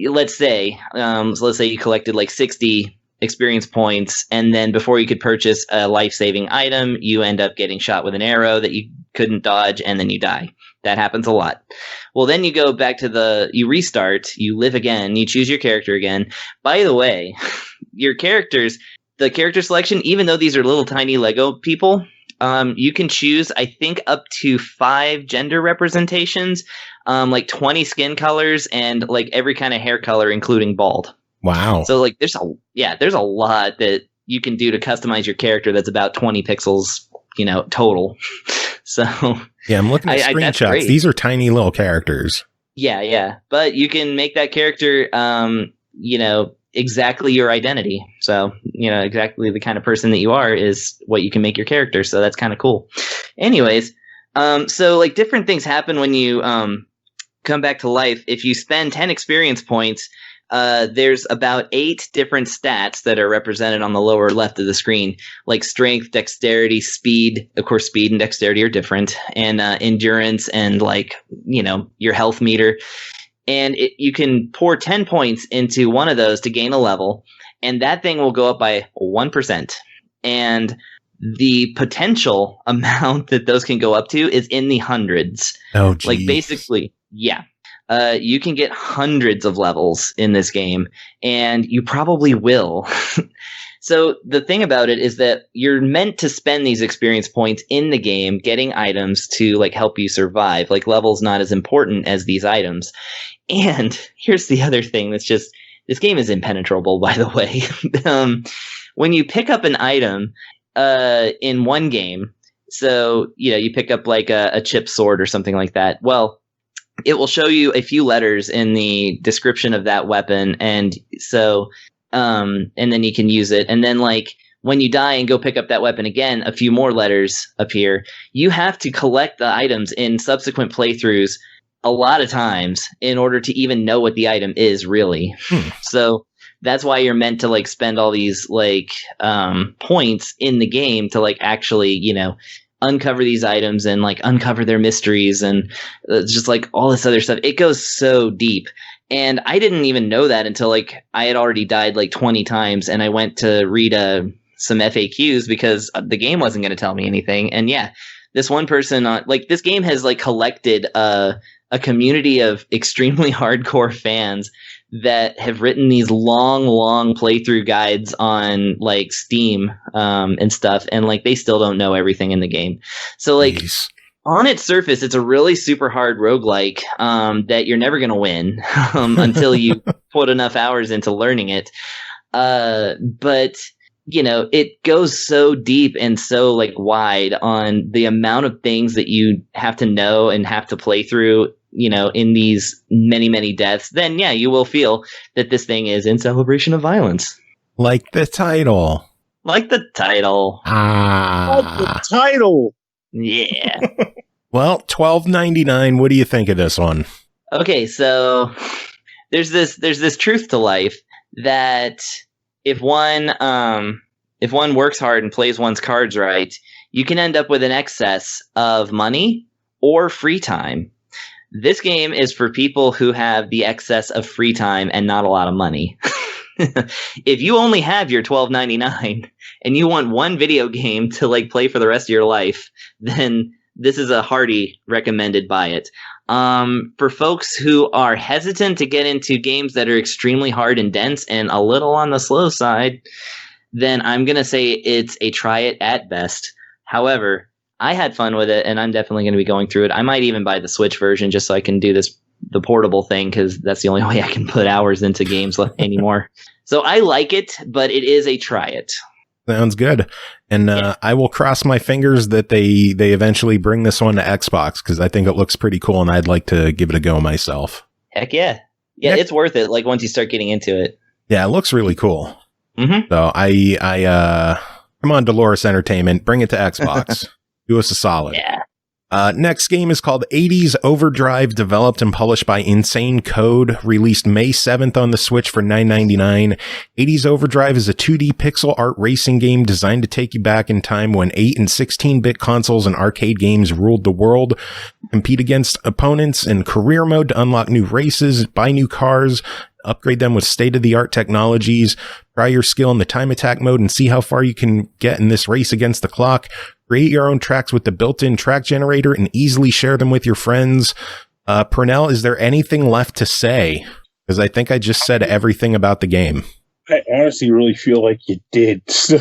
let's say you collected like 60 experience points, and then before you could purchase a life-saving item, you end up getting shot with an arrow that you couldn't dodge, and then you die. That happens a lot. Well, then you go back to you restart, you live again, you choose your character again. By the way, the character selection, even though these are little tiny Lego people, you can choose, I think, up to 5 gender representations, like 20 skin colors, and like every kind of hair color, including bald. Wow. So like there's a lot that you can do to customize your character that's about 20 pixels, total. So yeah, I'm looking at screenshots. These are tiny little characters. Yeah. But you can make that character exactly your identity. So, exactly the kind of person that you are is what you can make your character. So that's kind of cool. Anyways, so like different things happen when you come back to life. If you spend 10 experience points, there's about 8 different stats that are represented on the lower left of the screen, like strength, dexterity, speed. Of course, speed and dexterity are different, and endurance, and your health meter. And you can pour 10 points into one of those to gain a level, and that thing will go up by 1%. And the potential amount that those can go up to is in the hundreds. Oh, geez. Like basically, yeah. You can get hundreds of levels in this game, and you probably will. So the thing about it is that you're meant to spend these experience points in the game getting items to like help you survive. Like level's not as important as these items. And here's the other thing that's just, this game is impenetrable, by the way. When you pick up an item in one game, so you pick up like a chip sword or something like that. Well, it will show you a few letters in the description of that weapon, and so and then you can use it. And then like when you die and go pick up that weapon again, a few more letters appear. You have to collect the items in subsequent playthroughs a lot of times in order to even know what the item is really. So that's why you're meant to like spend all these like points in the game to like actually, uncover these items and like uncover their mysteries and just like all this other stuff. It goes so deep. And I didn't even know that until like I had already died like 20 times, and I went to read some FAQs because the game wasn't going to tell me anything. And yeah, this one person this game has like collected a community of extremely hardcore fans that have written these long playthrough guides on like Steam and stuff, and like they still don't know everything in the game. So like on its surface, it's a really super hard roguelike that you're never going to win until you put enough hours into learning it. But it goes so deep and so like wide on the amount of things that you have to know and have to play through, in these many deaths. Then yeah, you will feel that this thing is in celebration of violence. Like the title. Like the title. Like the title. Yeah. Well, $12.99. What do you think of this one? Okay, so there's this truth to life that if one works hard and plays one's cards right, you can end up with an excess of money or free time. This game is for people who have the excess of free time and not a lot of money. If you only have your $12.99 and you want one video game to like play for the rest of your life, then this is a hearty recommended buy it. For folks who are hesitant to get into games that are extremely hard and dense and a little on the slow side, then I'm going to say it's a try it at best. However, I had fun with it, and I'm definitely going to be going through it. I might even buy the Switch version just so I can do the portable thing, because that's the only way I can put hours into games anymore. So I like it, but it is a try it. Sounds good. And I will cross my fingers that they eventually bring this one to Xbox, because I think it looks pretty cool, and I'd like to give it a go myself. Heck yeah. Yeah, it's worth it, like, once you start getting into it. Yeah, it looks really cool. Mm-hmm. So come on, Dolores Entertainment, bring it to Xbox. Do us a solid. Yeah. Next game is called 80s Overdrive, developed and published by Insane Code, released May 7th on the Switch for $9.99. 80s Overdrive is a 2D pixel art racing game designed to take you back in time when 8 and 16-bit consoles and arcade games ruled the world. Compete against opponents in career mode to unlock new races, buy new cars, upgrade them with state-of-the-art technologies, try your skill in the time attack mode and see how far you can get in this race against the clock. Create your own tracks with the built-in track generator and easily share them with your friends. Pernell, is there anything left to say? Because I think I just said everything about the game. I honestly really feel like you did. So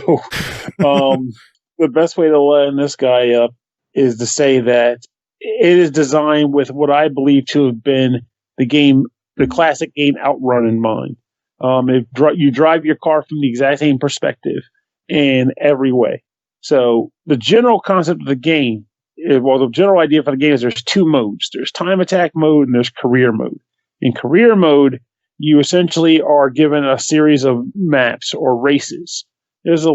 the best way to line this guy up is to say that it is designed with what I believe to have been the classic game Outrun in mind. You drive your car from the exact same perspective in every way. So the general concept of the game, the general idea for the game is there's two modes. There's time attack mode and there's career mode. In career mode, you essentially are given a series of maps or races. There's a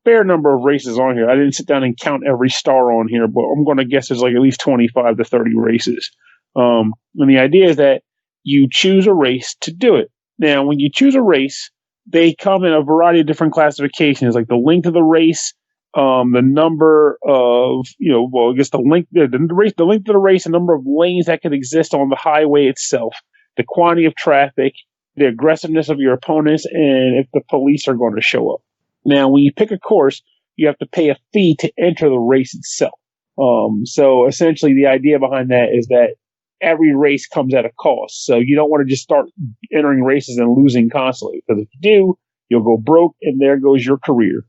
fair number of races on here. I didn't sit down and count every star on here, but I'm going to guess there's like at least 25 to 30 races. And the idea is that you choose a race to do it. Now, when you choose a race, they come in a variety of different classifications, like the length of the race, the number of, the length of the race, the number of lanes that could exist on the highway itself, the quantity of traffic, the aggressiveness of your opponents, and if the police are going to show up. Now, when you pick a course, you have to pay a fee to enter the race itself. So essentially the idea behind that is that every race comes at a cost. So you don't want to just start entering races and losing constantly, because if you do, you'll go broke and there goes your career.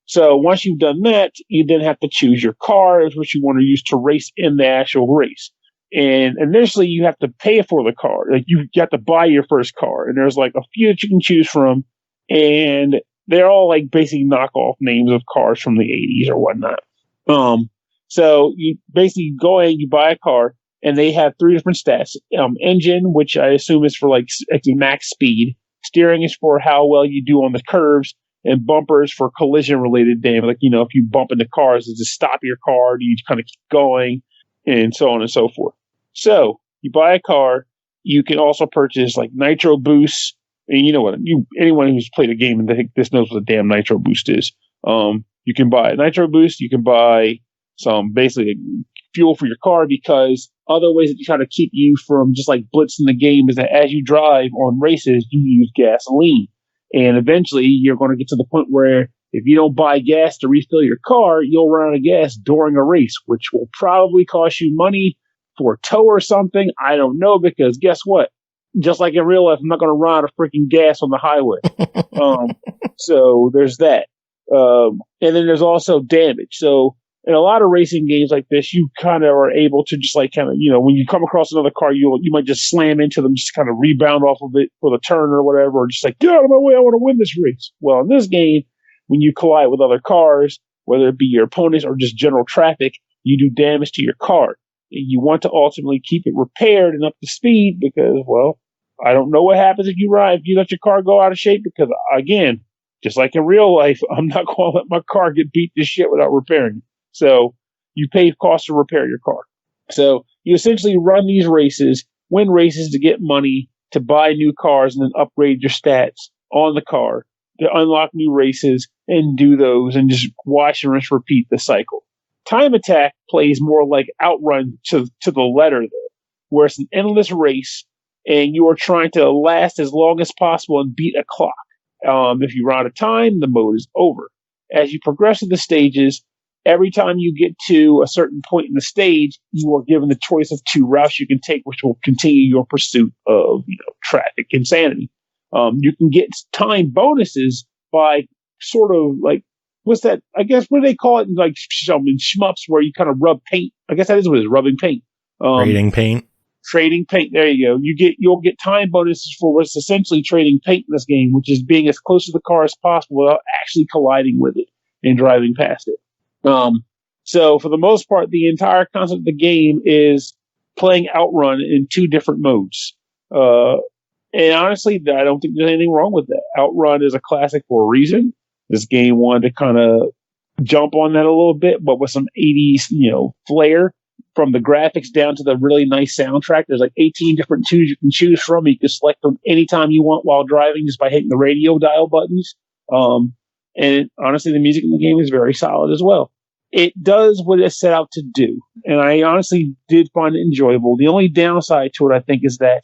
So once you've done that, you then have to choose your car, which you want to use to race in the actual race. And initially you have to pay for the car. Like you have to buy your first car, and there's like a few that you can choose from, and they're all like basically knockoff names of cars from the 80s or whatnot. So you basically go in, you buy a car, and they have three different stats. Engine, which I assume is for like max speed. Steering is for how well you do on the curves, and bumpers for collision related damage. Like, if you bump into cars, does it stop your car? Do you kind of keep going? And so on and so forth. So you buy a car. You can also purchase like nitro boosts. And you know what? Anyone who's played a game and I think this knows what a damn nitro boost is. You can buy a nitro boost. You can buy some basically fuel for your car, because other ways that you try to keep you from just like blitzing the game is that as you drive on races, you use gasoline. And eventually you're going to get to the point where if you don't buy gas to refill your car, you'll run out of gas during a race, which will probably cost you money for a tow or something. I don't know, because guess what? Just like in real life, I'm not going to run out of freaking gas on the highway. So there's that. And then there's also damage. So in a lot of racing games like this, you kind of are able to just like when you come across another car, you might just slam into them, just kind of rebound off of it for the turn or whatever, or just like, get out of my way, I want to win this race. Well, in this game, when you collide with other cars, whether it be your opponents or just general traffic, you do damage to your car. And you want to ultimately keep it repaired and up to speed, because, well, I don't know what happens if you let your car go out of shape, because, again, just like in real life, I'm not going to let my car get beat to shit without repairing it. So you pay cost to repair your car. So you essentially run these races, win races to get money, to buy new cars, and then upgrade your stats on the car to unlock new races and do those and just watch and rinse repeat the cycle. Time attack plays more like Outrun to the letter, though, where it's an endless race and you are trying to last as long as possible and beat a clock. If you run out of time, the mode is over. As you progress through the stages, every time you get to a certain point in the stage, you are given the choice of 2 routes you can take, which will continue your pursuit of, traffic insanity. You can get time bonuses by sort of like, what's that? I guess, what do they call it in like in shmups where you kind of rub paint? I guess that is what it is, rubbing paint. Trading paint. Trading paint. There you go. You'll get time bonuses for what's essentially trading paint in this game, which is being as close to the car as possible without actually colliding with it and driving past it. So for the most part, the entire concept of the game is playing Outrun in 2 different modes. And honestly, I don't think there's anything wrong with that. Outrun is a classic for a reason. This game wanted to kind of jump on that a little bit, but with some 80s, flair. From the graphics down to the really nice soundtrack, there's like 18 different tunes you can choose from. You can select them anytime you want while driving just by hitting the radio dial buttons. And honestly, the music in the game is very solid as well. It does what it set out to do, and I honestly did find it enjoyable. The only downside to it, I think, is that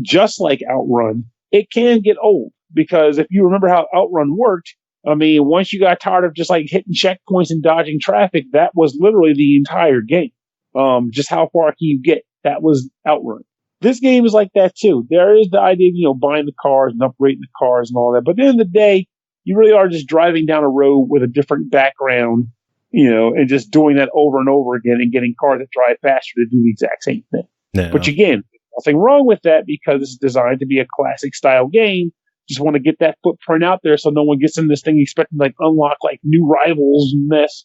just like Outrun, it can get old, because if you remember how Outrun worked, I mean, once you got tired of just like hitting checkpoints and dodging traffic, that was literally the entire game. Just how far can you get? That was Outrun. This game is like that too. There is the idea of, buying the cars and upgrading the cars and all that. But at the end of the day, you really are just driving down a road with a different background, and just doing that over and over again and getting cars that drive faster to do the exact same thing. No. Which again, nothing wrong with that because it's designed to be a classic style game. Just want to get that footprint out there so no one gets in this thing expecting like unlock like new rivals and mess.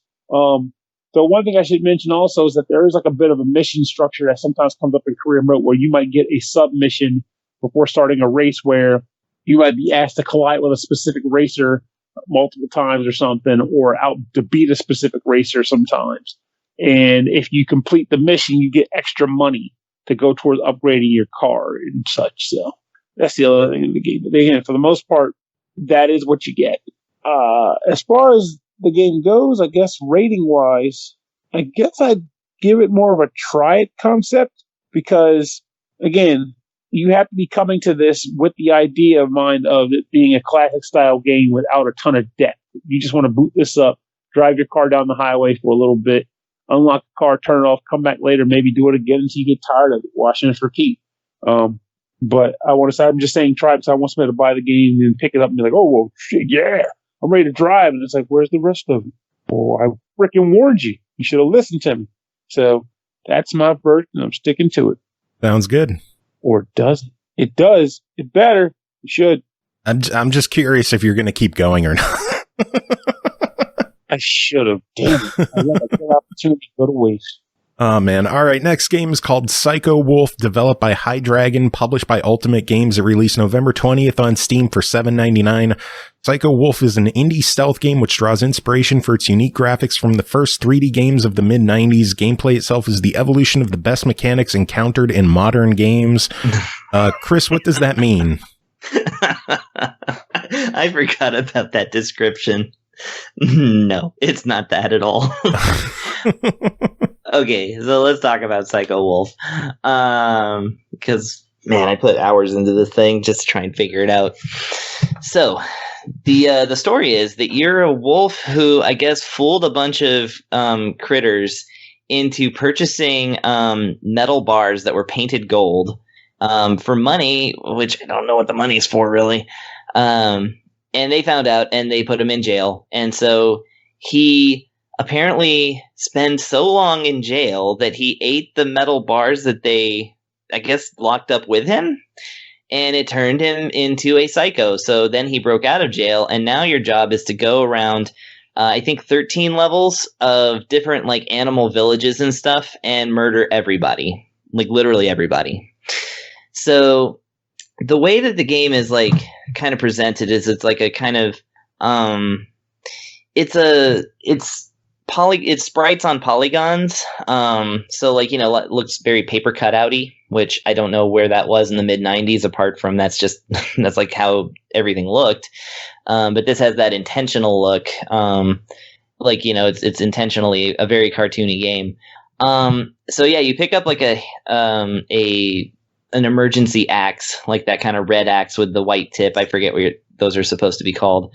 So one thing I should mention also is that there is like a bit of a mission structure that sometimes comes up in career mode where you might get a submission before starting a race where you might be asked to collide with a specific racer multiple times or something, or out to beat a specific racer sometimes. And if you complete the mission, you get extra money to go towards upgrading your car and such. So that's the other thing in the game. But again, for the most part, that is what you get. As far as the game goes, I guess rating-wise, I guess I'd give it more of a try it concept because, again, you have to be coming to this with the idea of mind of it being a classic-style game without a ton of depth. You just want to boot this up, drive your car down the highway for a little bit, unlock the car, turn it off, come back later, maybe do it again until you get tired of it, wash and repeat. But I want to say, I'm just saying try because I want somebody to buy the game and pick it up and be like, oh, well, shit, yeah. I'm ready to drive. And it's like, where's the rest of it? Oh, I freaking warned you. You should have listened to me. So that's my version. I'm sticking to it. Sounds good. Or does it? It does. It better. It should. I'm just curious if you're going to keep going or not. I should have. Damn it. I let a good opportunity go to waste. Oh, man. All right. Next game is called Psycho Wolf, developed by HYDRAGON, published by Ultimate Games. It released November 20th on Steam for $7.99. Psycho Wolf is an indie stealth game which draws inspiration for its unique graphics from the first 3D games of the mid-90s. Gameplay itself is the evolution of the best mechanics encountered in modern games. Chris, what does that mean? I forgot about that description. No, it's not that at all. Okay, so let's talk about Psycho Wolf. Because, man, I put hours into this thing just to try and figure it out. So, the story is that you're a wolf who, I guess, fooled a bunch of critters into purchasing metal bars that were painted gold for money, which I don't know what the money's for, really. And they found out, and they put him in jail. And so he apparently spent so long in jail that he ate the metal bars that they, I guess, locked up with him. And it turned him into a psycho. So then he broke out of jail. And now your job is to go around, I think, 13 levels of different like animal villages and stuff and murder everybody. Like literally everybody. So the way that the game is like kind of presented is it's like a kind of it's sprites on polygons. So like, you know, it looks very paper cutouty, which I don't know where that was in the mid 90s apart from that's like how everything looked. But this has that intentional look. Like, you know, it's intentionally a very cartoony game. So yeah, you pick up like an emergency axe, like that kind of red axe with the white tip. I forget what those are supposed to be called.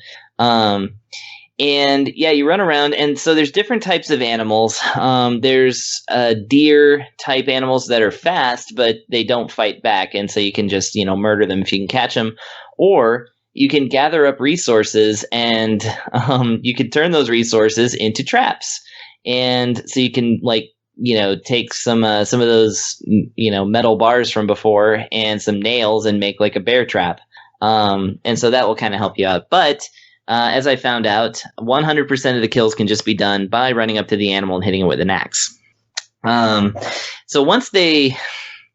And yeah, you run around, and so there's different types of animals. There's deer type animals that are fast, but they don't fight back, and so you can just murder them if you can catch them, or you can gather up resources, and you can turn those resources into traps, and so you can take some of those metal bars from before and some nails and make like a bear trap, and so that will kind of help you out, but. As I found out, 100% of the kills can just be done by running up to the animal and hitting it with an axe. So once they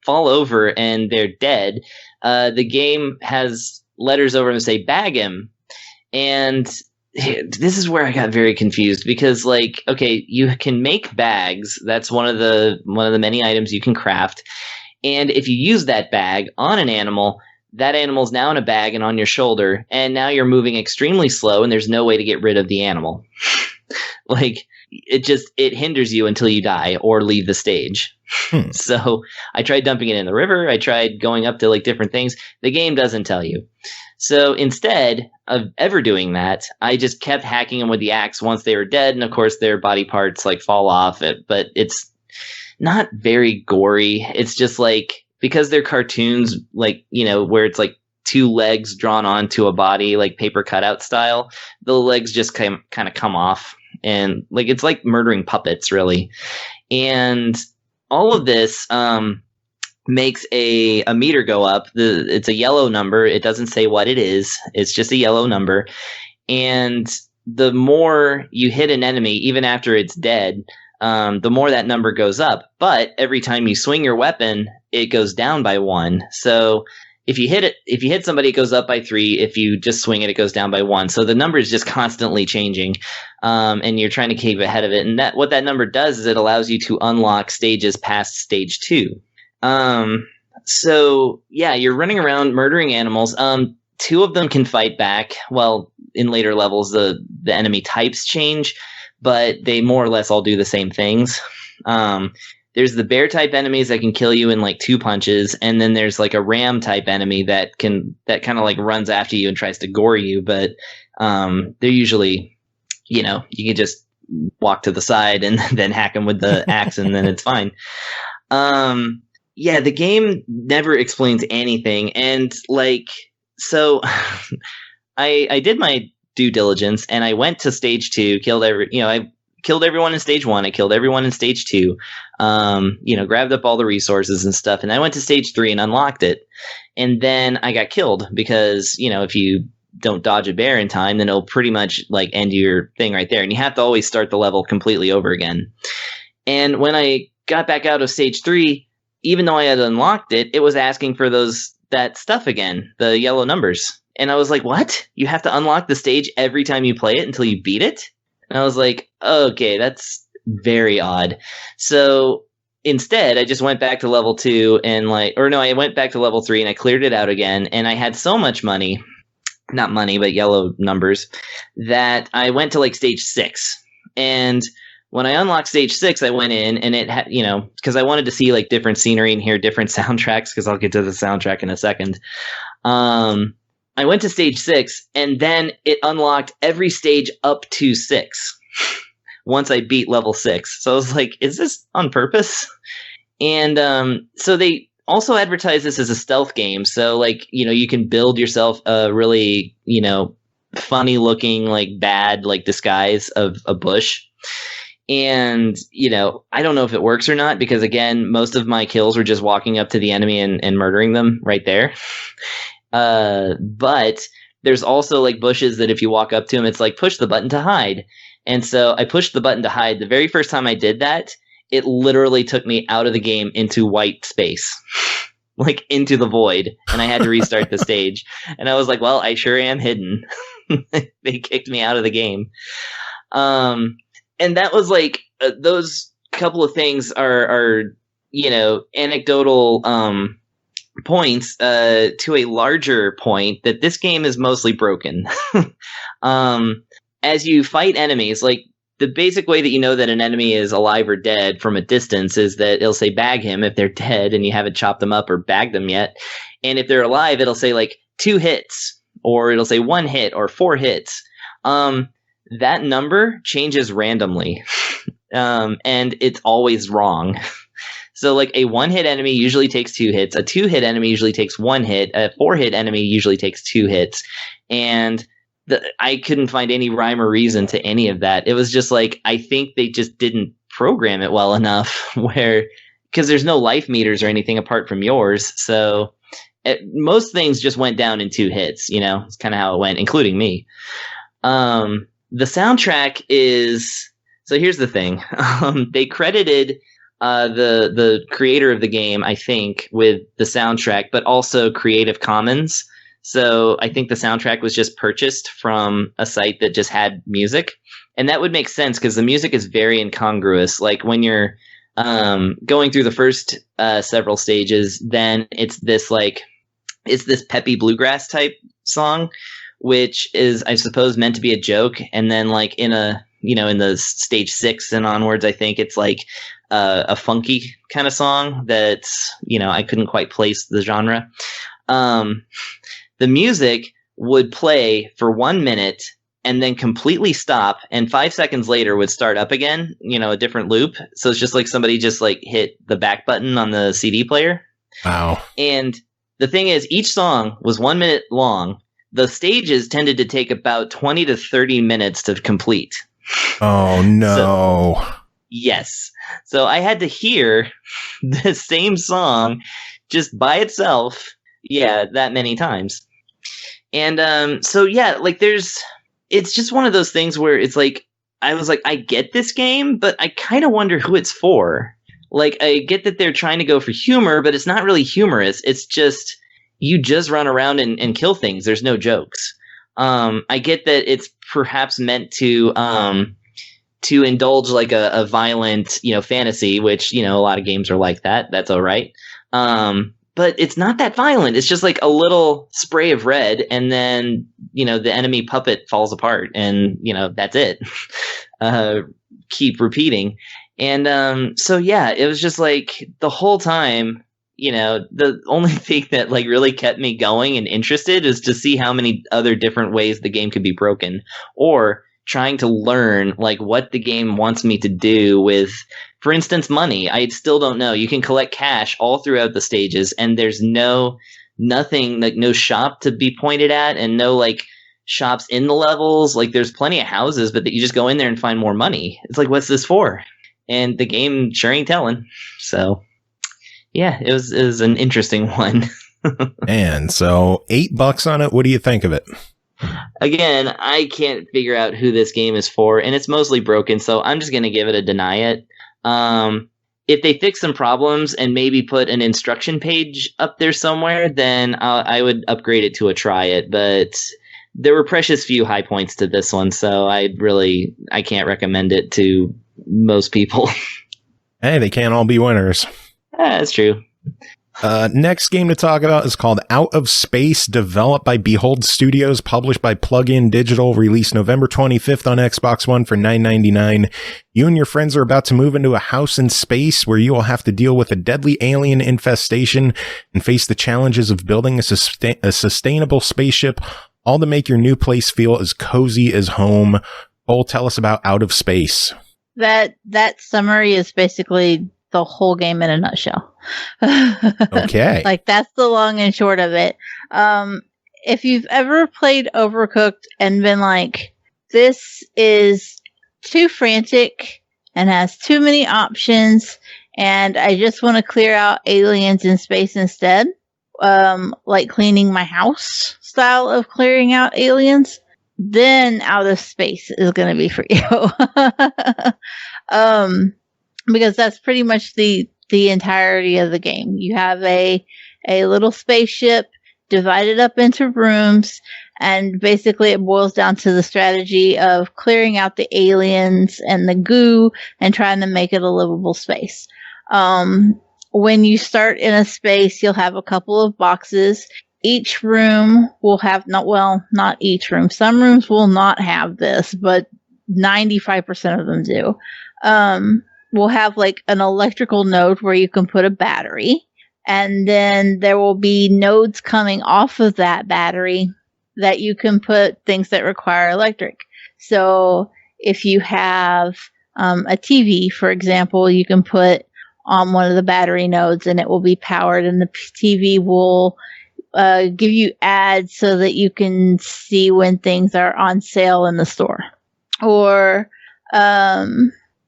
fall over and they're dead, the game has letters over them that say "bag him," and this is where I got very confused because, okay, you can make bags. That's one of the many items you can craft, and if you use that bag on an animal. That animal's now in a bag and on your shoulder, and now you're moving extremely slow, and there's no way to get rid of the animal. It hinders you until you die or leave the stage. So I tried dumping it in the river. I tried going up to different things. The game doesn't tell you. So instead of ever doing that, I just kept hacking them with the axe once they were dead, and of course their body parts fall off. But it's not very gory. It's just because they're cartoons, where it's two legs drawn onto a body, paper cutout style, the legs just kind of come off. And it's like murdering puppets, really. And all of this makes a meter go up. It's a yellow number. It doesn't say what it is. It's just a yellow number. And the more you hit an enemy, even after it's dead, the more that number goes up. But every time you swing your weapon, it goes down by 1. So if you hit somebody, it goes up by 3. If you just swing it, it goes down by 1. So the number is just constantly changing, and you're trying to keep ahead of it. And what that number does is it allows you to unlock stages past stage 2. So yeah, you're running around murdering animals. 2 of them can fight back. Well, in later levels, the enemy types change, but they more or less all do the same things. There's the bear type enemies that can kill you in 2 punches, and then there's a ram type enemy that kind of runs after you and tries to gore you, but they're usually, you can just walk to the side and then hack them with the axe and then it's fine. Yeah, the game never explains anything, and so I did my due diligence and I went to stage 2, I killed everyone in stage 1. I killed everyone in stage 2, grabbed up all the resources and stuff. And I went to stage 3 and unlocked it. And then I got killed because, if you don't dodge a bear in time, then it'll pretty much end your thing right there. And you have to always start the level completely over again. And when I got back out of stage 3, even though I had unlocked it, it was asking for that stuff again, the yellow numbers. And I was like, what? You have to unlock the stage every time you play it until you beat it? And I was like, okay, that's very odd. So instead, I just went back to level 2 and I went back to level 3 and I cleared it out again. And I had so much money, not money, but yellow numbers, that I went to stage 6. And when I unlocked stage 6, I went in and it had, because I wanted to see different scenery and hear different soundtracks, because I'll get to the soundtrack in a second. I went to stage 6, and then it unlocked every stage up to 6 once I beat level 6. So I was like, is this on purpose? And so they also advertise this as a stealth game. So you can build yourself a really, funny looking, bad, disguise of a bush. And, I don't know if it works or not, because again, most of my kills were just walking up to the enemy and murdering them right there. But there's also bushes that if you walk up to them, it's push the button to hide. And so I pushed the button to hide. The very first time I did that, it literally took me out of the game into white space, into the void. And I had to restart the stage. And I was like, well, I sure am hidden. They kicked me out of the game. And that was those couple of things are anecdotal, points to a larger point that this game is mostly broken. As you fight enemies, the basic way that you know that an enemy is alive or dead from a distance is that it'll say bag him if they're dead and you haven't chopped them up or bagged them yet. And if they're alive, it'll say 2 hits, or it'll say 1 hit or 4 hits. that number changes randomly. And it's always wrong. So like a 1-hit enemy usually takes 2 hits. A 2-hit enemy usually takes 1 hit. A 4-hit enemy usually takes 2 hits. And I couldn't find any rhyme or reason to any of that. It was just like, I think they just didn't program it well enough because there's no life meters or anything apart from yours. So most things just went down in 2 hits, you know, it's kind of how it went, including me. The soundtrack is, so here's the thing. They credited the creator of the game, I think, with the soundtrack, but also Creative Commons. So I think the soundtrack was just purchased from a site that just had music. And that would make sense because the music is very incongruous. Like when you're going through the first several stages, then it's this peppy bluegrass type song, which is, I suppose, meant to be a joke. And then like in the stage 6 and onwards, I think it's like a funky kind of song that's, I couldn't quite place the genre. The music would play for 1 minute and then completely stop, and 5 seconds later would start up again, a different loop. So it's just like somebody just like hit the back button on the CD player. Wow. And the thing is, each song was 1 minute long. The stages tended to take about 20 to 30 minutes to complete. Oh, no. Yes. So I had to hear the same song just by itself, that many times. And it's just one of those things where it's like, I was like, I get this game, but I kind of wonder who it's for. Like, I get that they're trying to go for humor, but it's not really humorous. It's just, you just run around and kill things. There's no jokes. I get that it's perhaps meant to indulge like a violent, fantasy, which, a lot of games are like that. That's all right. But it's not that violent. It's just like a little spray of red, and then, the enemy puppet falls apart, and, that's it. Keep repeating. And it was just like the whole time, the only thing that like really kept me going and interested is to see how many other different ways the game could be broken, or trying to learn like what the game wants me to do with, for instance, money. I still don't know. You can collect cash all throughout the stages, and there's nothing, like no shop to be pointed at, and no like shops in the levels. Like there's plenty of houses, but that you just go in there and find more money. It's like, what's this for? And the game sure ain't telling. So yeah, it was an interesting one. And so $8 on it. What do you think of it? Again, I can't figure out who this game is for, and it's mostly broken, so I'm just going to give it a deny it. If they fix some problems and maybe put an instruction page up there somewhere, then I would upgrade it to a try it. But there were precious few high points to this one, so I can't recommend it to most people. Hey, they can't all be winners. That's true. Next game to talk about is called Out of Space, developed by Behold Studios, published by Plug-in Digital, released November 25th on Xbox One for $9.99. You and your friends are about to move into a house in space where you will have to deal with a deadly alien infestation and face the challenges of building a sustainable spaceship, all to make your new place feel as cozy as home. Cole, tell us about Out of Space. That summary is basically the whole game in a nutshell. Okay. Like that's the long and short of it. If you've ever played Overcooked and been like, this is too frantic and has too many options, and I just want to clear out aliens in space instead, like cleaning my house style of clearing out aliens, then Out of Space is going to be for you. Because that's pretty much the entirety of the game. You have a little spaceship divided up into rooms, and basically it boils down to the strategy of clearing out the aliens and the goo and trying to make it a livable space. When you start in a space, you'll have a couple of boxes. Each room will have, not each room. Some rooms will not have this, but 95% of them do. We'll have like an electrical node where you can put a battery, and then there will be nodes coming off of that battery that you can put things that require electric. So if you have a TV, for example, you can put on one of the battery nodes and it will be powered, and the TV will give you ads so that you can see when things are on sale in the store. Or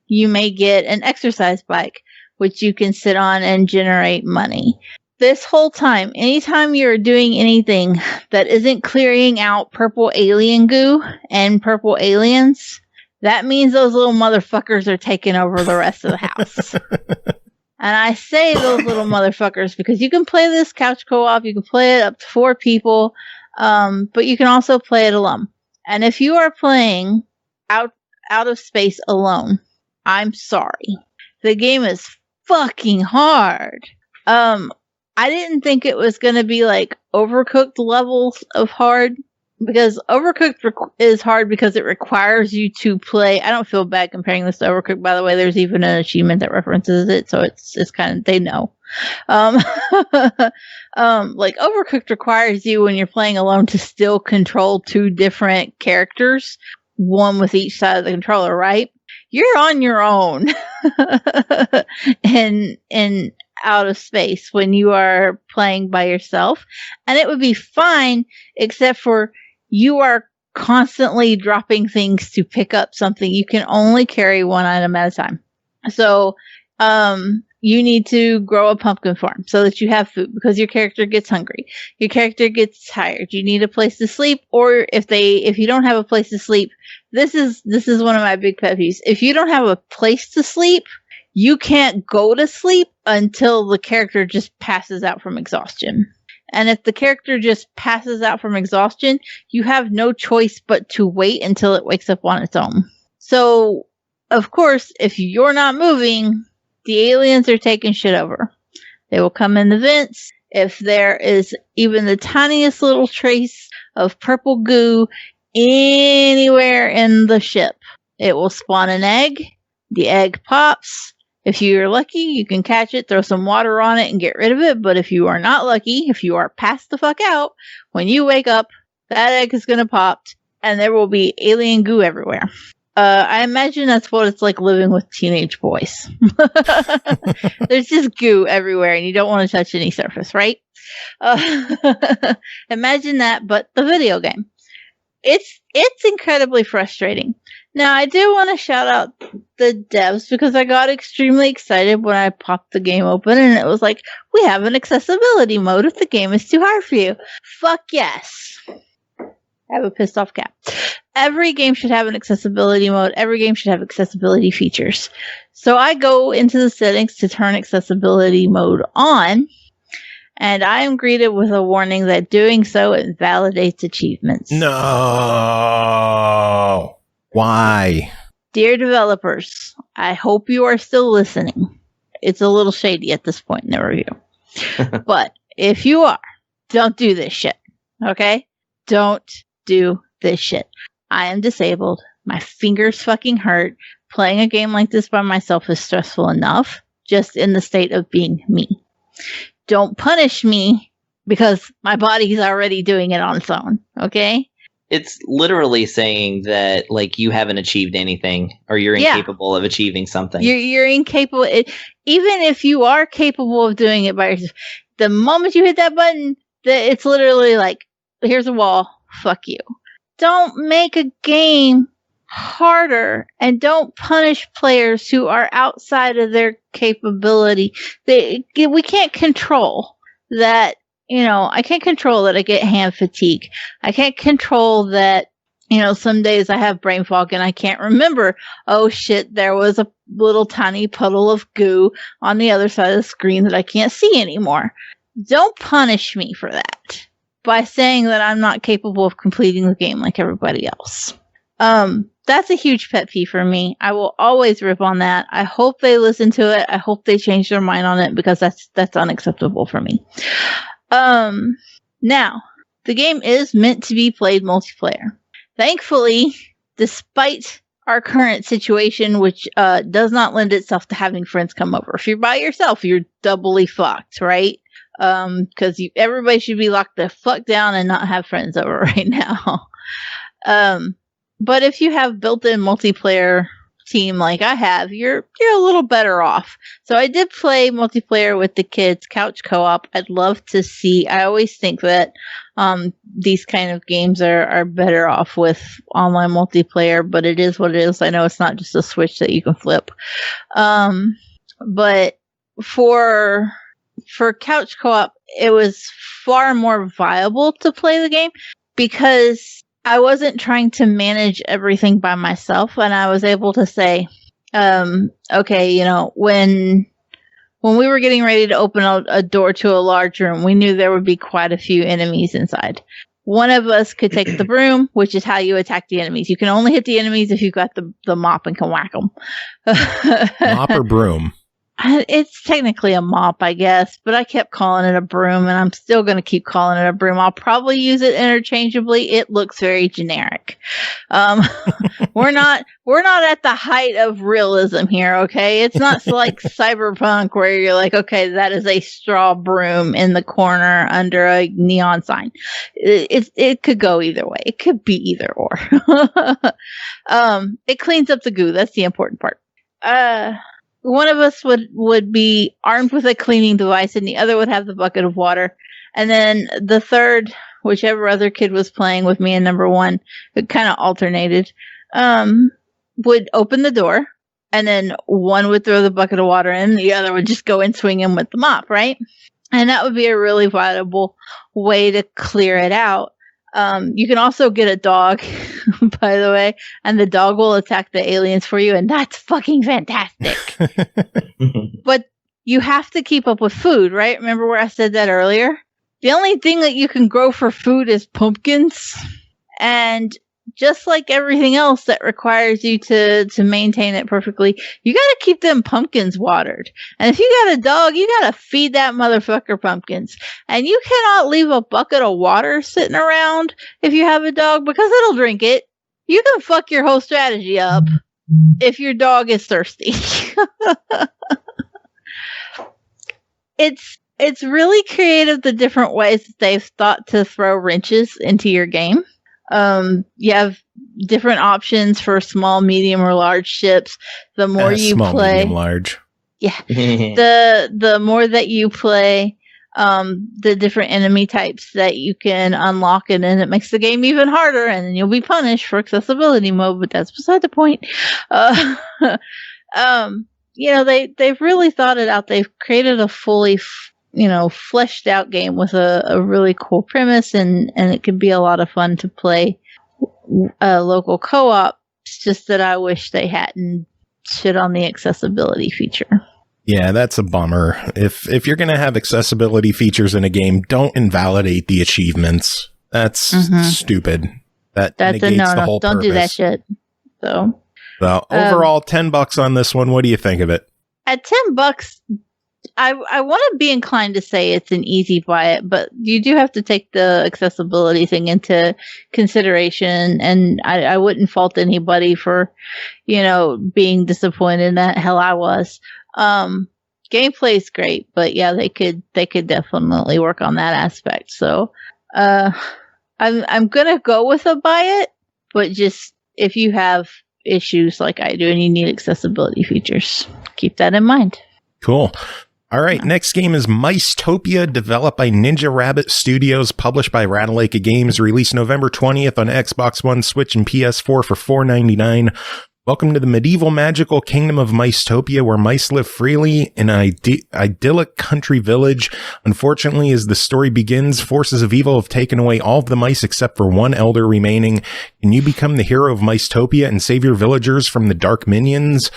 you may get an exercise bike, which you can sit on and generate money. This whole time, anytime you're doing anything that isn't clearing out purple alien goo and purple aliens, that means those little motherfuckers are taking over the rest of the house. And I say those little motherfuckers because you can play this couch co-op, you can play it up to 4 people, but you can also play it alone. And if you are playing out of space alone, I'm sorry. The game is fucking hard. I didn't think it was going to be like Overcooked levels of hard, because Overcooked is hard because it requires you to play. I don't feel bad comparing this to Overcooked, by the way. There's even an achievement that references it, so it's kind of, they know. Like Overcooked requires you, when you're playing alone, to still control 2 different characters, one with each side of the controller, right? You're on your own in out of space when you are playing by yourself, and it would be fine, except for you are constantly dropping things to pick up something. You can only carry 1 item at a time. So you need to grow a pumpkin farm so that you have food, because your character gets hungry. Your character gets tired. You need a place to sleep, or if you don't have a place to sleep, this is one of my big pet peeves. If you don't have a place to sleep, you can't go to sleep until the character just passes out from exhaustion. And if the character just passes out from exhaustion, you have no choice but to wait until it wakes up on its own. So, of course, if you're not moving, the aliens are taking shit over. They will come in the vents. If there is even the tiniest little trace of purple goo anywhere in the ship, it will spawn an egg. The egg pops. If you're lucky, you can catch it, throw some water on it, and get rid of it. But if you are not lucky, if you are passed the fuck out, when you wake up, that egg is going to pop, and there will be alien goo everywhere. I imagine that's what it's like living with teenage boys. There's just goo everywhere, and you don't want to touch any surface, right? Imagine that, but the video game. It's incredibly frustrating. Now, I do want to shout out the devs, because I got extremely excited when I popped the game open and it was like, we have an accessibility mode if the game is too hard for you. Fuck yes. I have a pissed off cat. Every game should have an accessibility mode. Every game should have accessibility features. So I go into the settings to turn accessibility mode on, and I am greeted with a warning that doing so invalidates achievements. No. Why? Dear developers, I hope you are still listening. It's a little shady at this point in the review. But if you are, don't do this shit. Okay? Don't do this shit. I am disabled. My fingers fucking hurt. Playing a game like this by myself is stressful enough, just in the state of being me. Don't punish me because my body's already doing it on its own. Okay? It's literally saying that, like, you haven't achieved anything, or you're incapable of achieving something. You're incapable. Even if you are capable of doing it by yourself, the moment you hit that button, it's literally like, here's a wall. Fuck you. Don't make a game harder, and don't punish players who are outside of their capability. We can't control that. You know, I can't control that I get hand fatigue. I can't control that, some days I have brain fog and I can't remember, oh shit, there was a little tiny puddle of goo on the other side of the screen that I can't see anymore. Don't punish me for that by saying that I'm not capable of completing the game like everybody else. That's a huge pet peeve for me. I will always rip on that. I hope they listen to it. I hope they change their mind on it, because that's unacceptable for me. Now, the game is meant to be played multiplayer. Thankfully, despite our current situation, which does not lend itself to having friends come over. If you're by yourself, you're doubly fucked, right? Because everybody should be locked the fuck down and not have friends over right now. But if you have built-in multiplayer team like I have, you're a little better off. So I did play multiplayer with the kids, couch co-op. I'd love to see. I always think that these kind of games are better off with online multiplayer, but it is what it is. I know it's not just a switch that you can flip. But for couch co-op, it was far more viable to play the game because I wasn't trying to manage everything by myself, and I was able to say, okay, you know, when we were getting ready to open a door to a large room, we knew there would be quite a few enemies inside. One of us could take the broom, which is how you attack the enemies. You can only hit the enemies if you've got the mop and can whack them. Mop or broom? It's technically a mop, I guess, but I kept calling it a broom, and I'm still going to keep calling it a broom. I'll probably use it interchangeably. It looks very generic. We're not at the height of realism here, okay? It's not like Cyberpunk where you're like, okay, that is a straw broom in the corner under a neon sign. It could go either way. It could be either or. It cleans up the goo. That's the important part. One of us would be armed with a cleaning device, and the other would have the bucket of water. And then the third, whichever other kid was playing with me in number one, it kind of alternated, would open the door, and then one would throw the bucket of water in, and the other would just go and swing in with the mop, right? And that would be a really viable way to clear it out. You can also get a dog, by the way, and the dog will attack the aliens for you, and that's fucking fantastic. But you have to keep up with food, right? Remember where I said that earlier? The only thing that you can grow for food is pumpkins, and just like everything else that requires you to maintain it perfectly, you gotta keep them pumpkins watered. And if you got a dog, you gotta feed that motherfucker pumpkins. And you cannot leave a bucket of water sitting around if you have a dog, because it'll drink it. You can fuck your whole strategy up if your dog is thirsty. It's really creative, the different ways that they've thought to throw wrenches into your game. You have different options for small, medium, or large ships. The more you small, play, medium, large. Yeah. the more that you play, the different enemy types that you can unlock, and then it makes the game even harder, and then you'll be punished for accessibility mode. But that's beside the point. You know, they've really thought it out. They've created a fully fleshed out game with a really cool premise, and it can be a lot of fun to play local co-op. It's just that I wish they hadn't shit on the accessibility feature. Yeah, that's a bummer. If you're going to have accessibility features in a game, don't invalidate the achievements. That's stupid. That's negates a no. the whole Don't purpose. do that shit. So overall, $10 on this one. What do you think of it? At $10, I want to be inclined to say it's an easy buy it, but you do have to take the accessibility thing into consideration, and I wouldn't fault anybody for, being disappointed. That hell I was. Gameplay's great, but yeah, they could definitely work on that aspect. So, I'm gonna go with a buy it, but just if you have issues like I do and you need accessibility features, keep that in mind. Cool. All right, next game is Micetopia, developed by Ninja Rabbit Studios, published by Ratalaika Games, released November 20th on Xbox One, Switch, and PS4 for $4.99. Welcome to the medieval magical kingdom of Micetopia, where mice live freely in an idyllic country village. Unfortunately, as the story begins, forces of evil have taken away all of the mice except for one elder remaining. Can you become the hero of Micetopia and save your villagers from the dark minions?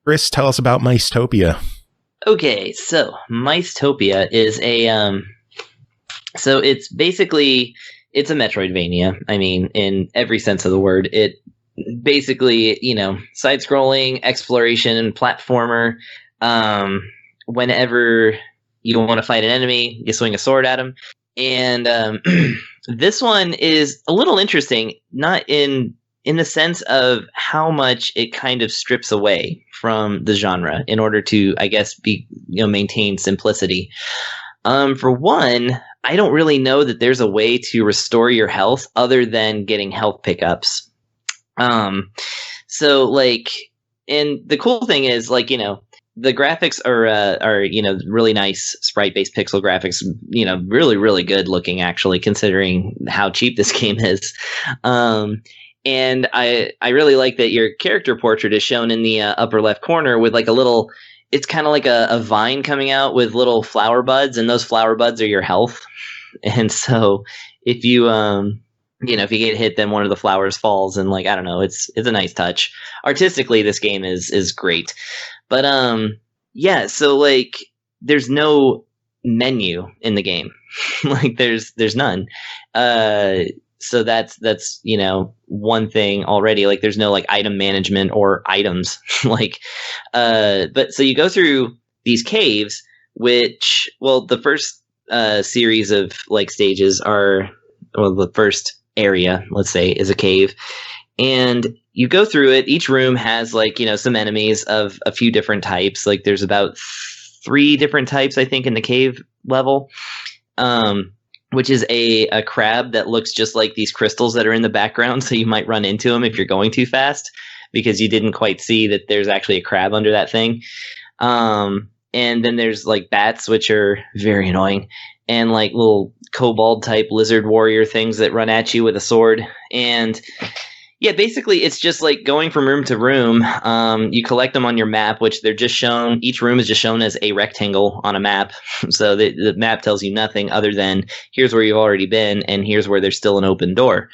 Chris, tell us about Micetopia. Okay, so Micetopia is so it's basically, it's a Metroidvania. I mean, in every sense of the word. It basically, side-scrolling, exploration, and platformer. Whenever you want to fight an enemy, you swing a sword at them. And this one is a little interesting, not in the sense of how much it kind of strips away from the genre in order to, I guess, maintain simplicity. For one, I don't really know that there's a way to restore your health other than getting health pickups. So like, and the cool thing is like, the graphics are really nice sprite-based pixel graphics, really, really good looking actually, considering how cheap this game is. And I really like that your character portrait is shown in the upper left corner with like a little, it's kind of like a vine coming out with little flower buds, and those flower buds are your health. And so if you, if you get hit, then one of the flowers falls, and like, I don't know, it's a nice touch. Artistically, this game is great. But yeah, so like there's no menu in the game. Like there's none. So that's one thing already. Like there's no like item management or items. Like but so you go through these caves, which, well, the first series of like stages are, well, the first area, let's say, is a cave. And you go through it. Each room has like, some enemies of a few different types. Like there's about 3 different types, I think, in the cave level, which is a crab that looks just like these crystals that are in the background. So you might run into them if you're going too fast because you didn't quite see that there's actually a crab under that thing. And then there's like bats, which are very annoying, and like little kobold type lizard warrior things that run at you with a sword. And yeah, basically it's just like going from room to room. You collect them on your map, which they're just shown. Each room is just shown as a rectangle on a map. So the map tells you nothing other than here's where you've already been and here's where there's still an open door.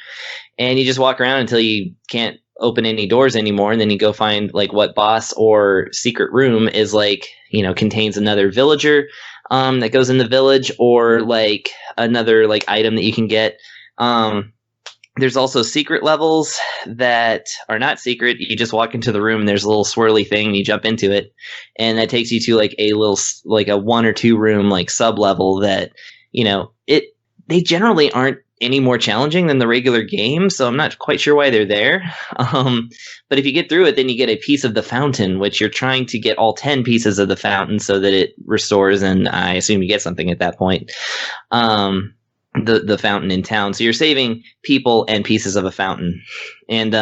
And you just walk around until you can't open any doors anymore. And then you go find like what boss or secret room is like, contains another villager that goes in the village, or like another like item that you can get. There's also secret levels that are not secret. You just walk into the room and there's a little swirly thing and you jump into it. And that takes you to like a little, like a 1 or 2 room, like sub level that, they generally aren't any more challenging than the regular game. So I'm not quite sure why they're there. But if you get through it, then you get a piece of the fountain, which you're trying to get all 10 pieces of the fountain so that it restores. And I assume you get something at that point. The fountain in town. So you're saving people and pieces of a fountain. And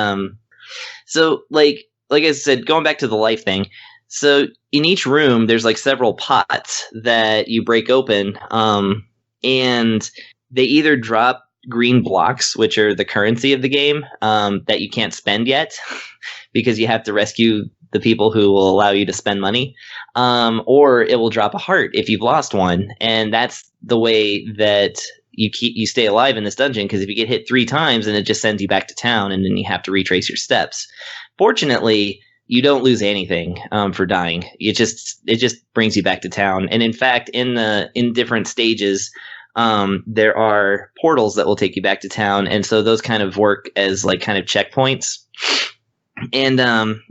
so like I said, going back to the life thing, so in each room there's like several pots that you break open, and they either drop green blocks, which are the currency of the game, that you can't spend yet because you have to rescue the people who will allow you to spend money, or it will drop a heart if you've lost one. And that's the way that you stay alive in this dungeon, because if you get hit 3 times, then it just sends you back to town, and then you have to retrace your steps. Fortunately, you don't lose anything for dying. It just brings you back to town. And in fact, in different stages, there are portals that will take you back to town, and so those kind of work as like kind of checkpoints. And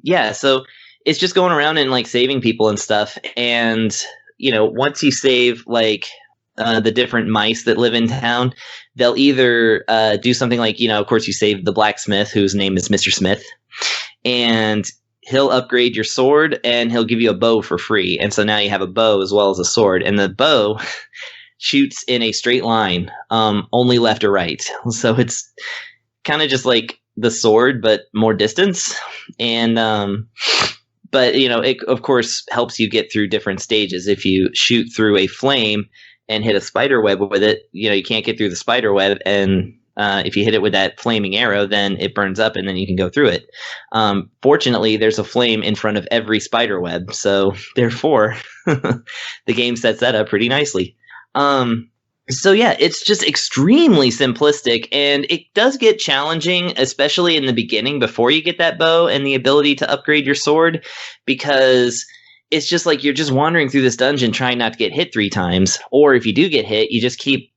yeah, so it's just going around and like saving people and stuff. And once you save like the different mice that live in town, they'll either do something like, of course you save the blacksmith, whose name is Mr. Smith, and he'll upgrade your sword and he'll give you a bow for free. And so now you have a bow as well as a sword, and the bow shoots in a straight line, only left or right. So it's kind of just like the sword, but more distance. And but it of course helps you get through different stages. If you shoot through a flame and hit a spider web with it, you can't get through the spider web. And if you hit it with that flaming arrow, then it burns up and then you can go through it. Fortunately, there's a flame in front of every spider web. So therefore, the game sets that up pretty nicely. So yeah, it's just extremely simplistic, and it does get challenging, especially in the beginning before you get that bow and the ability to upgrade your sword, because it's just like you're just wandering through this dungeon trying not to get hit 3 times. Or if you do get hit, you just keep,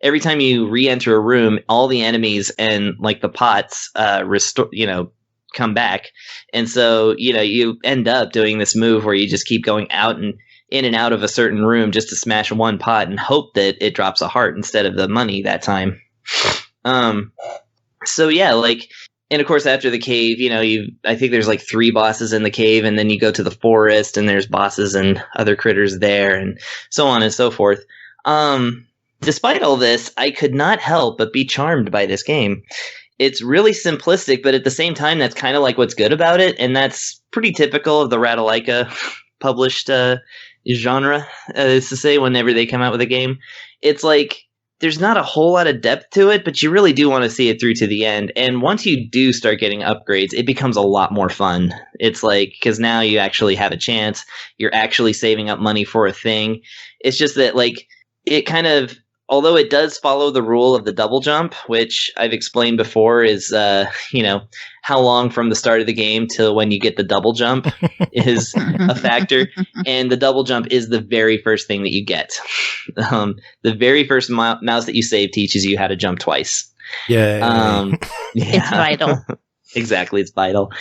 every time you re-enter a room, all the enemies and like the pots come back. And so, you end up doing this move where you just keep going out and in and out of a certain room just to smash one pot and hope that it drops a heart instead of the money that time. So yeah, like, and of course after the cave, I think there's like 3 bosses in the cave, and then you go to the forest and there's bosses and other critters there, and so on and so forth. Despite all this, I could not help but be charmed by this game. it's really simplistic, but at the same time, that's kind of like what's good about it. And that's pretty typical of the Ratalaika published genre, is to say, whenever they come out with a game. It's like, there's not a whole lot of depth to it, but you really do want to see it through to the end. And once you do start getting upgrades, it becomes a lot more fun. It's like, because now you actually have a chance. You're actually saving up money for a thing. It's just that, like, it kind of, although it does follow the rule of the double jump, which I've explained before is, how long from the start of the game till when you get the double jump is a factor. And the double jump is the very first thing that you get. The very first mouse that you save teaches you how to jump twice. Yeah. It's vital. Exactly, it's vital.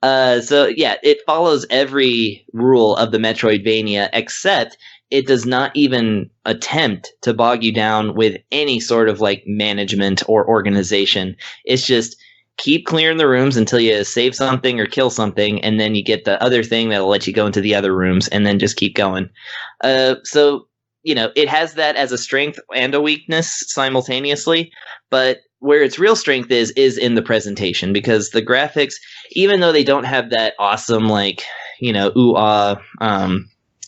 So yeah, it follows every rule of the Metroidvania, except it does not even attempt to bog you down with any sort of like management or organization. It's just keep clearing the rooms until you save something or kill something, and then you get the other thing that'll let you go into the other rooms, and then just keep going. So, it has that as a strength and a weakness simultaneously, but where its real strength is in the presentation, because the graphics, even though they don't have that awesome, like,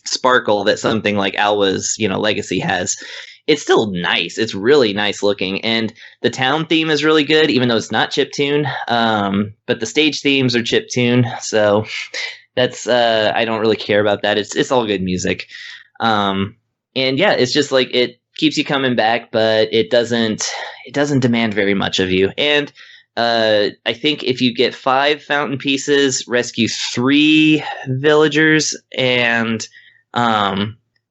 sparkle that something like Alwa's, Legacy has, it's still nice. It's really nice looking. And the town theme is really good, even though it's not chiptune. But the stage themes are chiptune. So that's, I don't really care about that. It's all good music. And yeah, it's just like, it keeps you coming back, but it doesn't demand very much of you. And I think if you get 5 fountain pieces, rescue 3 villagers, and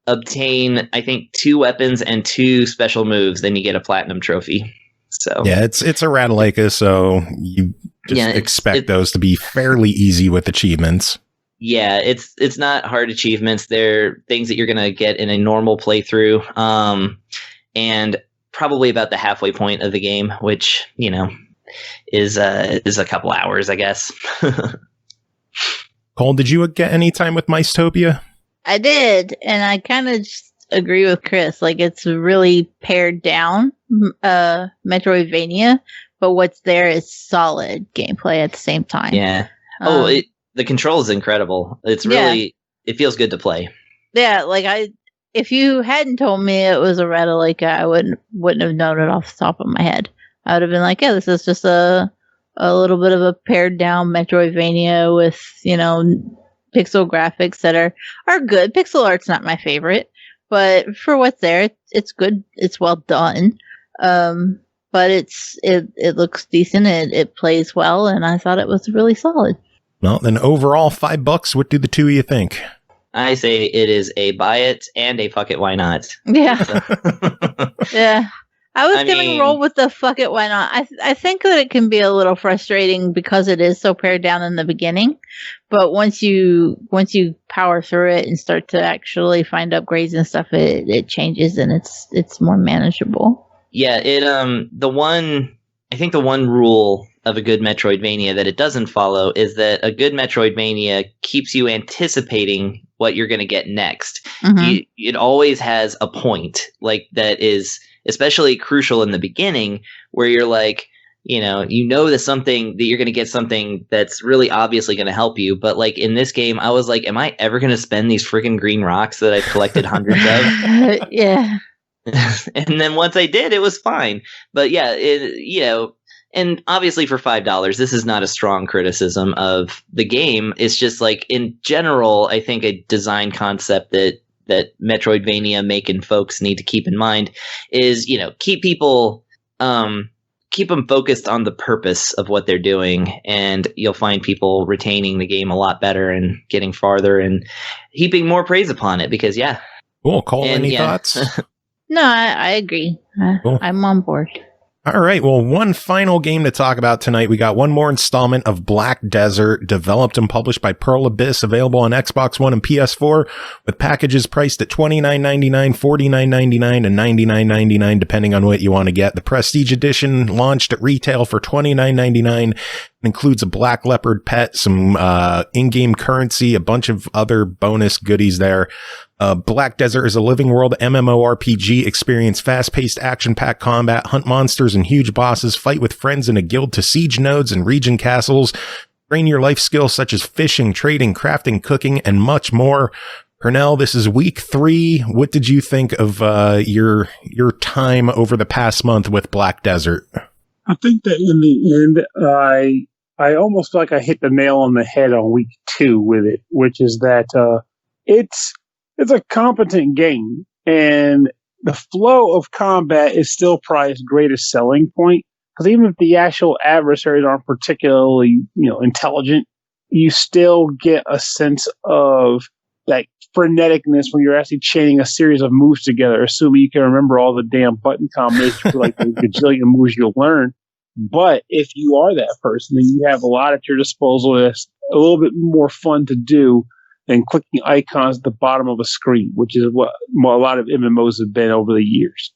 obtain, I think, 2 weapons and 2 special moves, then you get a platinum trophy. So yeah, it's a Ratalaika, so you just expect those to be fairly easy with achievements. Yeah, it's not hard achievements. They're things that you're gonna get in a normal playthrough, and probably about the halfway point of the game, which is a couple hours, I guess. Cole, did you get any time with Micetopia? I did, and I kind of just agree with Chris. Like, it's really pared down Metroidvania, but what's there is solid gameplay at the same time. Yeah. The control is incredible. It's really, it feels good to play. Yeah, like if you hadn't told me it was a Ratalaika, I wouldn't have known it off the top of my head. I would have been like, yeah, this is just a little bit of a pared down Metroidvania with, pixel graphics that are good. Pixel art's not my favorite, but for what's there, it's good. It's well done. But it looks decent. It plays well, and I thought it was really solid. Well, then overall, $5. What do the two of you think? I say it is a buy it and a fuck it, why not? Yeah. Yeah. I was going to roll with the fuck it, why not? I think that it can be a little frustrating because it is so pared down in the beginning. But once you power through it and start to actually find upgrades and stuff, it changes and it's more manageable. Yeah, the one rule of a good Metroidvania that it doesn't follow is that a good Metroidvania keeps you anticipating what you're going to get next. Mm-hmm. It always has a point like that is especially crucial in the beginning, where you're like, that something that you're going to get something that's really obviously going to help you. But like in this game, I was like, am I ever going to spend these freaking green rocks that I've collected hundreds of? Yeah. And then once I did, it was fine. But yeah, and obviously for $5, this is not a strong criticism of the game. It's just like, in general, I think a design concept that Metroidvania making folks need to keep in mind is, keep them focused on the purpose of what they're doing, and you'll find people retaining the game a lot better and getting farther and heaping more praise upon it because, yeah. Cool. Cole, any thoughts? No, I agree. Cool. I'm on board. All right. Well, one final game to talk about tonight. We got one more installment of Black Desert, developed and published by Pearl Abyss, available on Xbox One and PS4, with packages priced at $29.99, $49.99, and $99.99, depending on what you want to get. The Prestige Edition launched at retail for $29.99. It includes a black leopard pet, some in-game currency, a bunch of other bonus goodies there. Black Desert is a living world MMORPG. Experience fast-paced, action-packed combat, hunt monsters and huge bosses, fight with friends in a guild to siege nodes and region castles, train your life skills such as fishing, trading, crafting, cooking, and much more. Pernell, this is week 3. What did you think of your time over the past month with Black Desert? I think that in the end, I almost feel like I hit the nail on the head on week 2 with it, which is that it's a competent game, and the flow of combat is still probably its greatest selling point. Because even if the actual adversaries aren't particularly, intelligent, you still get a sense of like freneticness when you're actually chaining a series of moves together, assuming you can remember all the damn button combinations for like the gajillion moves you'll learn. But if you are that person, then you have a lot at your disposal that's a little bit more fun to do than clicking icons at the bottom of a screen, which is what a lot of MMOs have been over the years.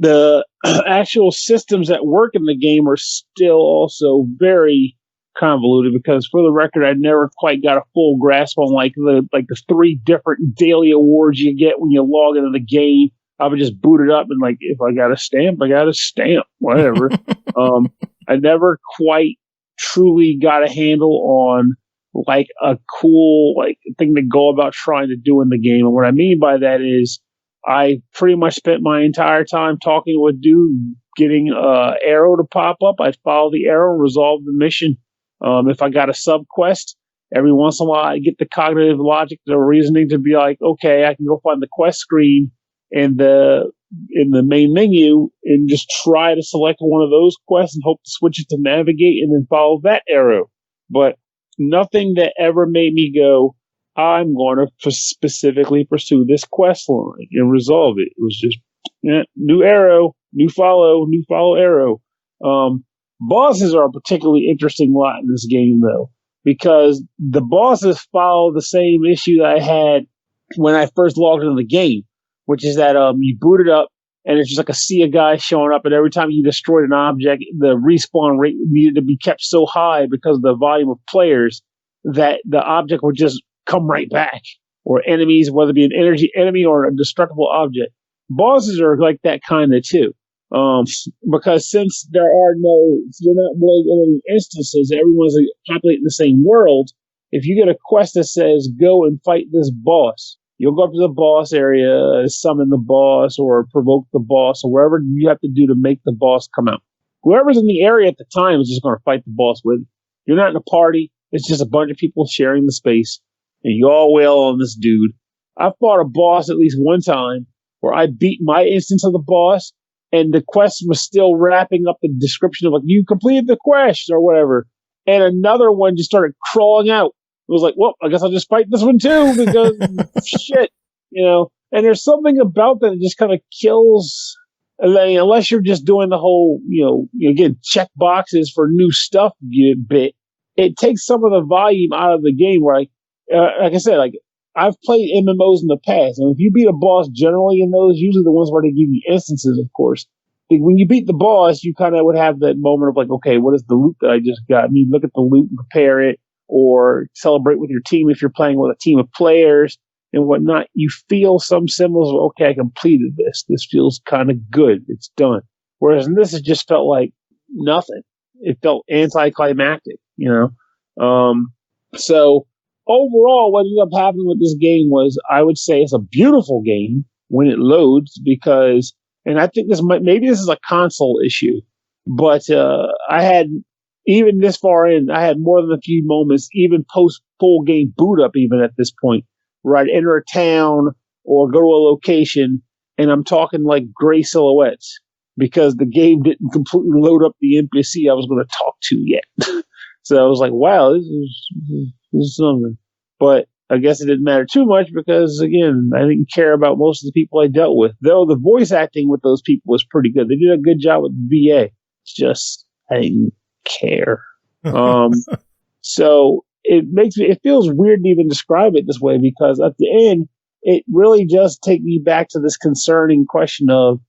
The actual systems that work in the game are still also very convoluted, because for the record, I never quite got a full grasp on like the 3 different daily awards you get when you log into the game. I would just boot it up and like, if I got a stamp, I got a stamp, whatever. I never quite truly got a handle on like a cool like thing to go about trying to do in the game. And what I mean by that is I pretty much spent my entire time talking to a dude, getting an arrow to pop up. I'd follow the arrow, resolve the mission. If I got a sub quest, every once in a while I get the cognitive logic, the reasoning to be like, okay, I can go find the quest screen in the main menu and just try to select one of those quests and hope to switch it to navigate and then follow that arrow. But nothing that ever made me go, I'm going to specifically pursue this quest line and resolve it. It was just new arrow, new follow arrow. Bosses are a particularly interesting lot in this game, though, because the bosses follow the same issue that I had when I first logged into the game, which is that you boot it up and it's just like a sea of guys showing up, and every time you destroyed an object, the respawn rate needed to be kept so high because of the volume of players that the object would just come right back. Or enemies, whether it be an energy enemy or a destructible object. Bosses are like that kind of too. Because since they're not really any instances, everyone's populating the same world. If you get a quest that says go and fight this boss, you'll go up to the boss area, summon the boss, or provoke the boss, or whatever you have to do to make the boss come out. Whoever's in the area at the time is just going to fight the boss with you. You're not in a party. It's just a bunch of people sharing the space, and you all wail on this dude. I fought a boss at least one time where I beat my instance of the boss, and the quest was still wrapping up the description of like, you completed the quest or whatever. And another one just started crawling out. It was like, well, I guess I'll just fight this one too, because shit, and there's something about that just kind of kills, unless you're just doing the whole, getting check boxes for new stuff bit. It takes some of the volume out of the game where like I said, like I've played MMOs in the past, and if you beat a boss generally in those, usually the ones where they give you instances, of course. When you beat the boss, you kind of would have that moment of like, okay, what is the loot that I just got? Look at the loot and compare it, or celebrate with your team if you're playing with a team of players and whatnot. You feel some symbols of, okay, I completed this. This feels kind of good. It's done. Whereas in this, it just felt like nothing. It felt anticlimactic, So overall, what ended up happening with this game was, I would say it's a beautiful game when it loads, because, and I think maybe this is a console issue, but I had, even this far in, I had more than a few moments, even post full game boot up, even at this point, where I'd enter a town or go to a location, and I'm talking like gray silhouettes, because the game didn't completely load up the NPC I was going to talk to yet. So I was like, wow, this is something. But I guess it didn't matter too much, because, again, I didn't care about most of the people I dealt with. Though the voice acting with those people was pretty good. They did a good job with the VA. It's just, I didn't care. So it feels weird to even describe it this way, because at the end, it really does take me back to this concerning question of,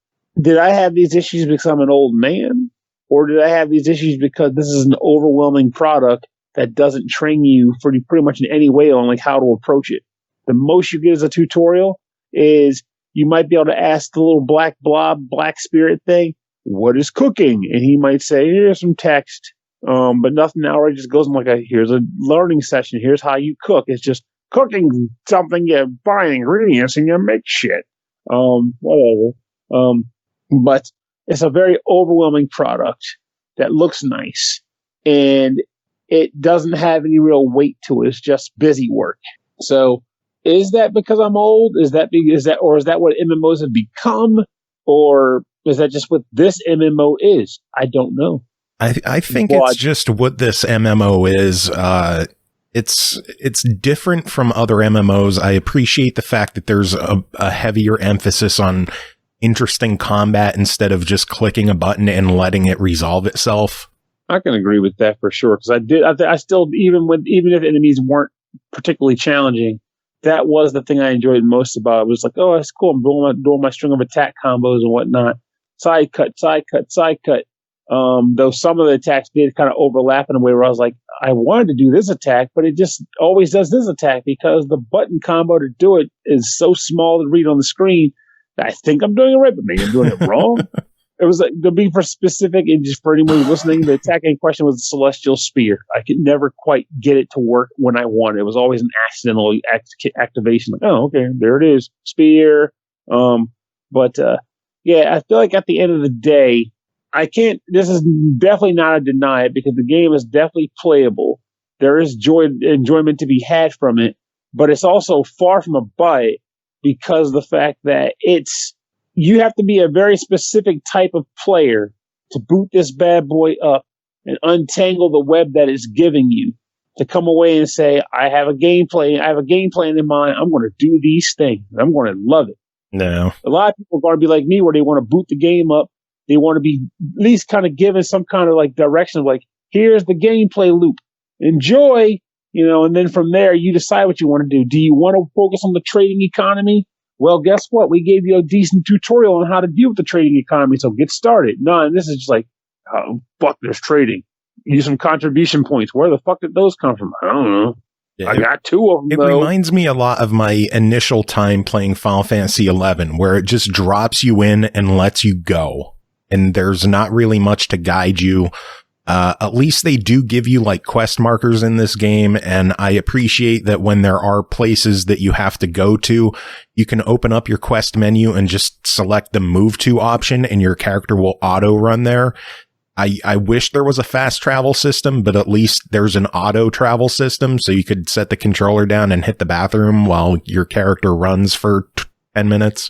did I have these issues because I'm an old man? Or did I have these issues because this is an overwhelming product that doesn't train you pretty much in any way on like how to approach it? The most you get as a tutorial is you might be able to ask the little black blob, black spirit thing, what is cooking? And he might say, here's some text. But nothing outright just goes in like here's a learning session. Here's how you cook. It's just cooking something, you buy ingredients and you make shit. Whatever. But it's a very overwhelming product that looks nice. And it doesn't have any real weight to it. It's just busy work. So is that because I'm old? Is that what MMOs have become? Or is that just what this MMO is? I don't know. I think it's just what this MMO is. It's different from other MMOs. I appreciate the fact that there's a heavier emphasis on interesting combat instead of just clicking a button and letting it resolve itself. I can agree with that for sure, because I still even if enemies weren't particularly challenging, that was the thing I enjoyed most about it. It was like, oh, that's cool. I'm doing my string of attack combos and whatnot. Side cut. Though some of the attacks did kind of overlap in a way where I was like, I wanted to do this attack, but it just always does this attack because the button combo to do it is so small to read on the screen that I think I'm doing it right, but maybe I'm doing it wrong. It was like, to be for specific, and just for anyone listening, the attack in question was the Celestial Spear. I could never quite get it to work when I wanted. It was always an accidental activation. Like, oh, okay, there it is, Spear. Yeah, I feel like at the end of the day, this is definitely not a deny it, because the game is definitely playable. There is enjoyment to be had from it, but it's also far from a buy because of the fact that you have to be a very specific type of player to boot this bad boy up and untangle the web that it's giving you to come away and say, I have a game plan in mind. I'm going to do these things. I'm going to love it. No. A lot of people are going to be like me, where they want to boot the game up. They want to be at least kind of given some kind of like direction of like, here's the gameplay loop. Enjoy, and then from there you decide what you want to do. Do you want to focus on the trading economy? Well, guess what? We gave you a decent tutorial on how to deal with the trading economy, so get started. No, and this is just like, oh, fuck, there's trading. Use some contribution points. Where the fuck did those come from? I don't know. Yeah, I got 2 of them, It reminds me a lot of my initial time playing Final Fantasy XI, where it just drops you in and lets you go. And there's not really much to guide you. At least they do give you like quest markers in this game. And I appreciate that when there are places that you have to go to, you can open up your quest menu and just select the move to option and your character will auto run there. I wish there was a fast travel system, but at least there's an auto travel system. So you could set the controller down and hit the bathroom while your character runs for 10 minutes.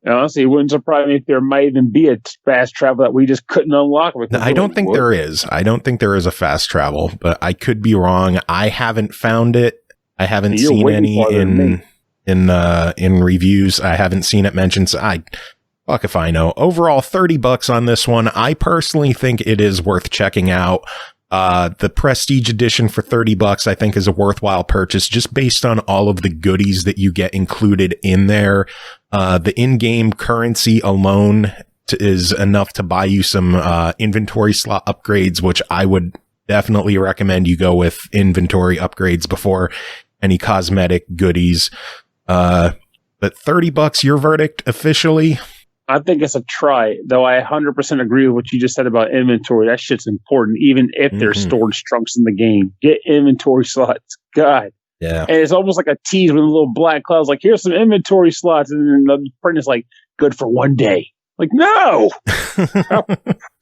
Honestly, it wouldn't surprise me if there might even be a fast travel that we just couldn't unlock. I don't think there is. I don't think there is a fast travel, but I could be wrong. I haven't found it. I haven't seen any in reviews. I haven't seen it mentioned. So fuck if I know. Overall, $30 on this one. I personally think it is worth checking out. The Prestige Edition for $30, I think, is a worthwhile purchase just based on all of the goodies that you get included in there. The in-game currency alone is enough to buy you some inventory slot upgrades, which I would definitely recommend you go with inventory upgrades before any cosmetic goodies. But $30, your verdict officially? I think it's a try, though I 100% agree with what you just said about inventory. That shit's important, even if there's storage trunks in the game. Get inventory slots. God. Yeah. And it's almost like a tease with a little black clouds, like, here's some inventory slots. And then the print is like, good for one day. Like, no!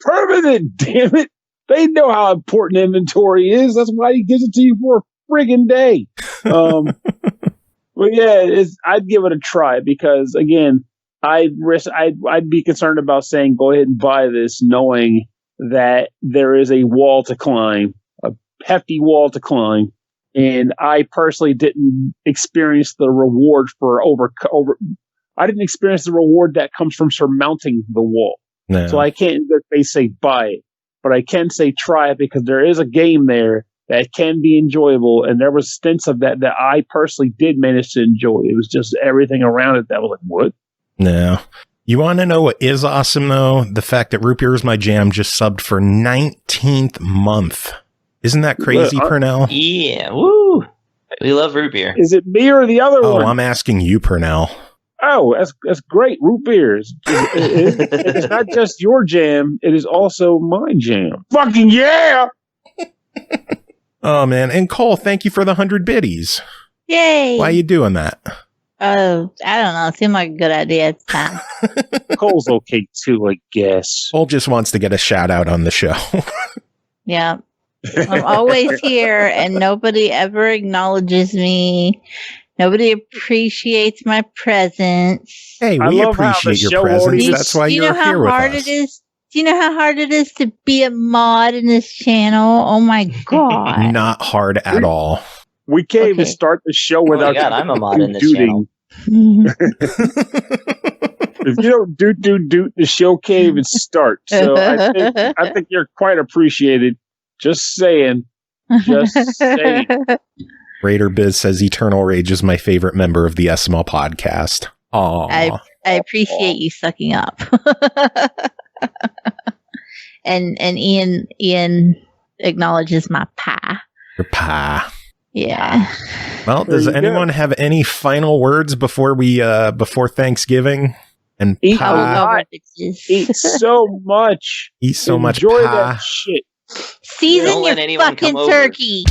Permanent, damn it! They know how important inventory is. That's why he gives it to you for a friggin' day. But yeah, I'd give it a try because, again, I'd be concerned about saying go ahead and buy this, knowing that there is a wall to climb, a hefty wall to climb, and I personally didn't experience the reward for I didn't experience the reward that comes from surmounting the wall. No. So I can't in good faith say buy it, but I can say try it because there is a game there that can be enjoyable, and there was stints of that I personally did manage to enjoy. It was just everything around it that was like, what? No. You want to know what is awesome, though? The fact that Root Beer Is My Jam just subbed for 19th month. Isn't that crazy, Pernell? Yeah, woo! We love root beer. Is it me or the other one? Oh, I'm asking you, Pernell. Oh, that's great. Root beers. It's not just your jam. It is also my jam. Fucking yeah! Oh, man. And Cole, thank you for the 100 biddies. Yay! Why are you doing that? Oh, I don't know. It seemed like a good idea at the time. Cole's okay too, I guess. Cole just wants to get a shout out on the show. Yeah. I'm always here and nobody ever acknowledges me. Nobody appreciates my presence. Hey, I we love how the appreciate your show presence. already- That's why Do you you're know how here with hard us. it is? Do you know how hard it is to be a mod in this channel? Oh my god. Not hard at all. We can't even Okay. start the show my without God, I'm a mod in this dooting. If you don't doot, the show can't even start. So I think you're quite appreciated. Just saying. Just saying. Raider Biz says Eternal Rage is my favorite member of the SML podcast. Aw. I appreciate you sucking up. and Ian acknowledges my pie. Your pie. Yeah. Well, There does you go. anyone have any final words before we before Thanksgiving? And Eat I will pie. go pie. with bitches. Eat so much. Eat so much Enjoy pie. that shit. Season Don't let your anyone fucking come over. turkey.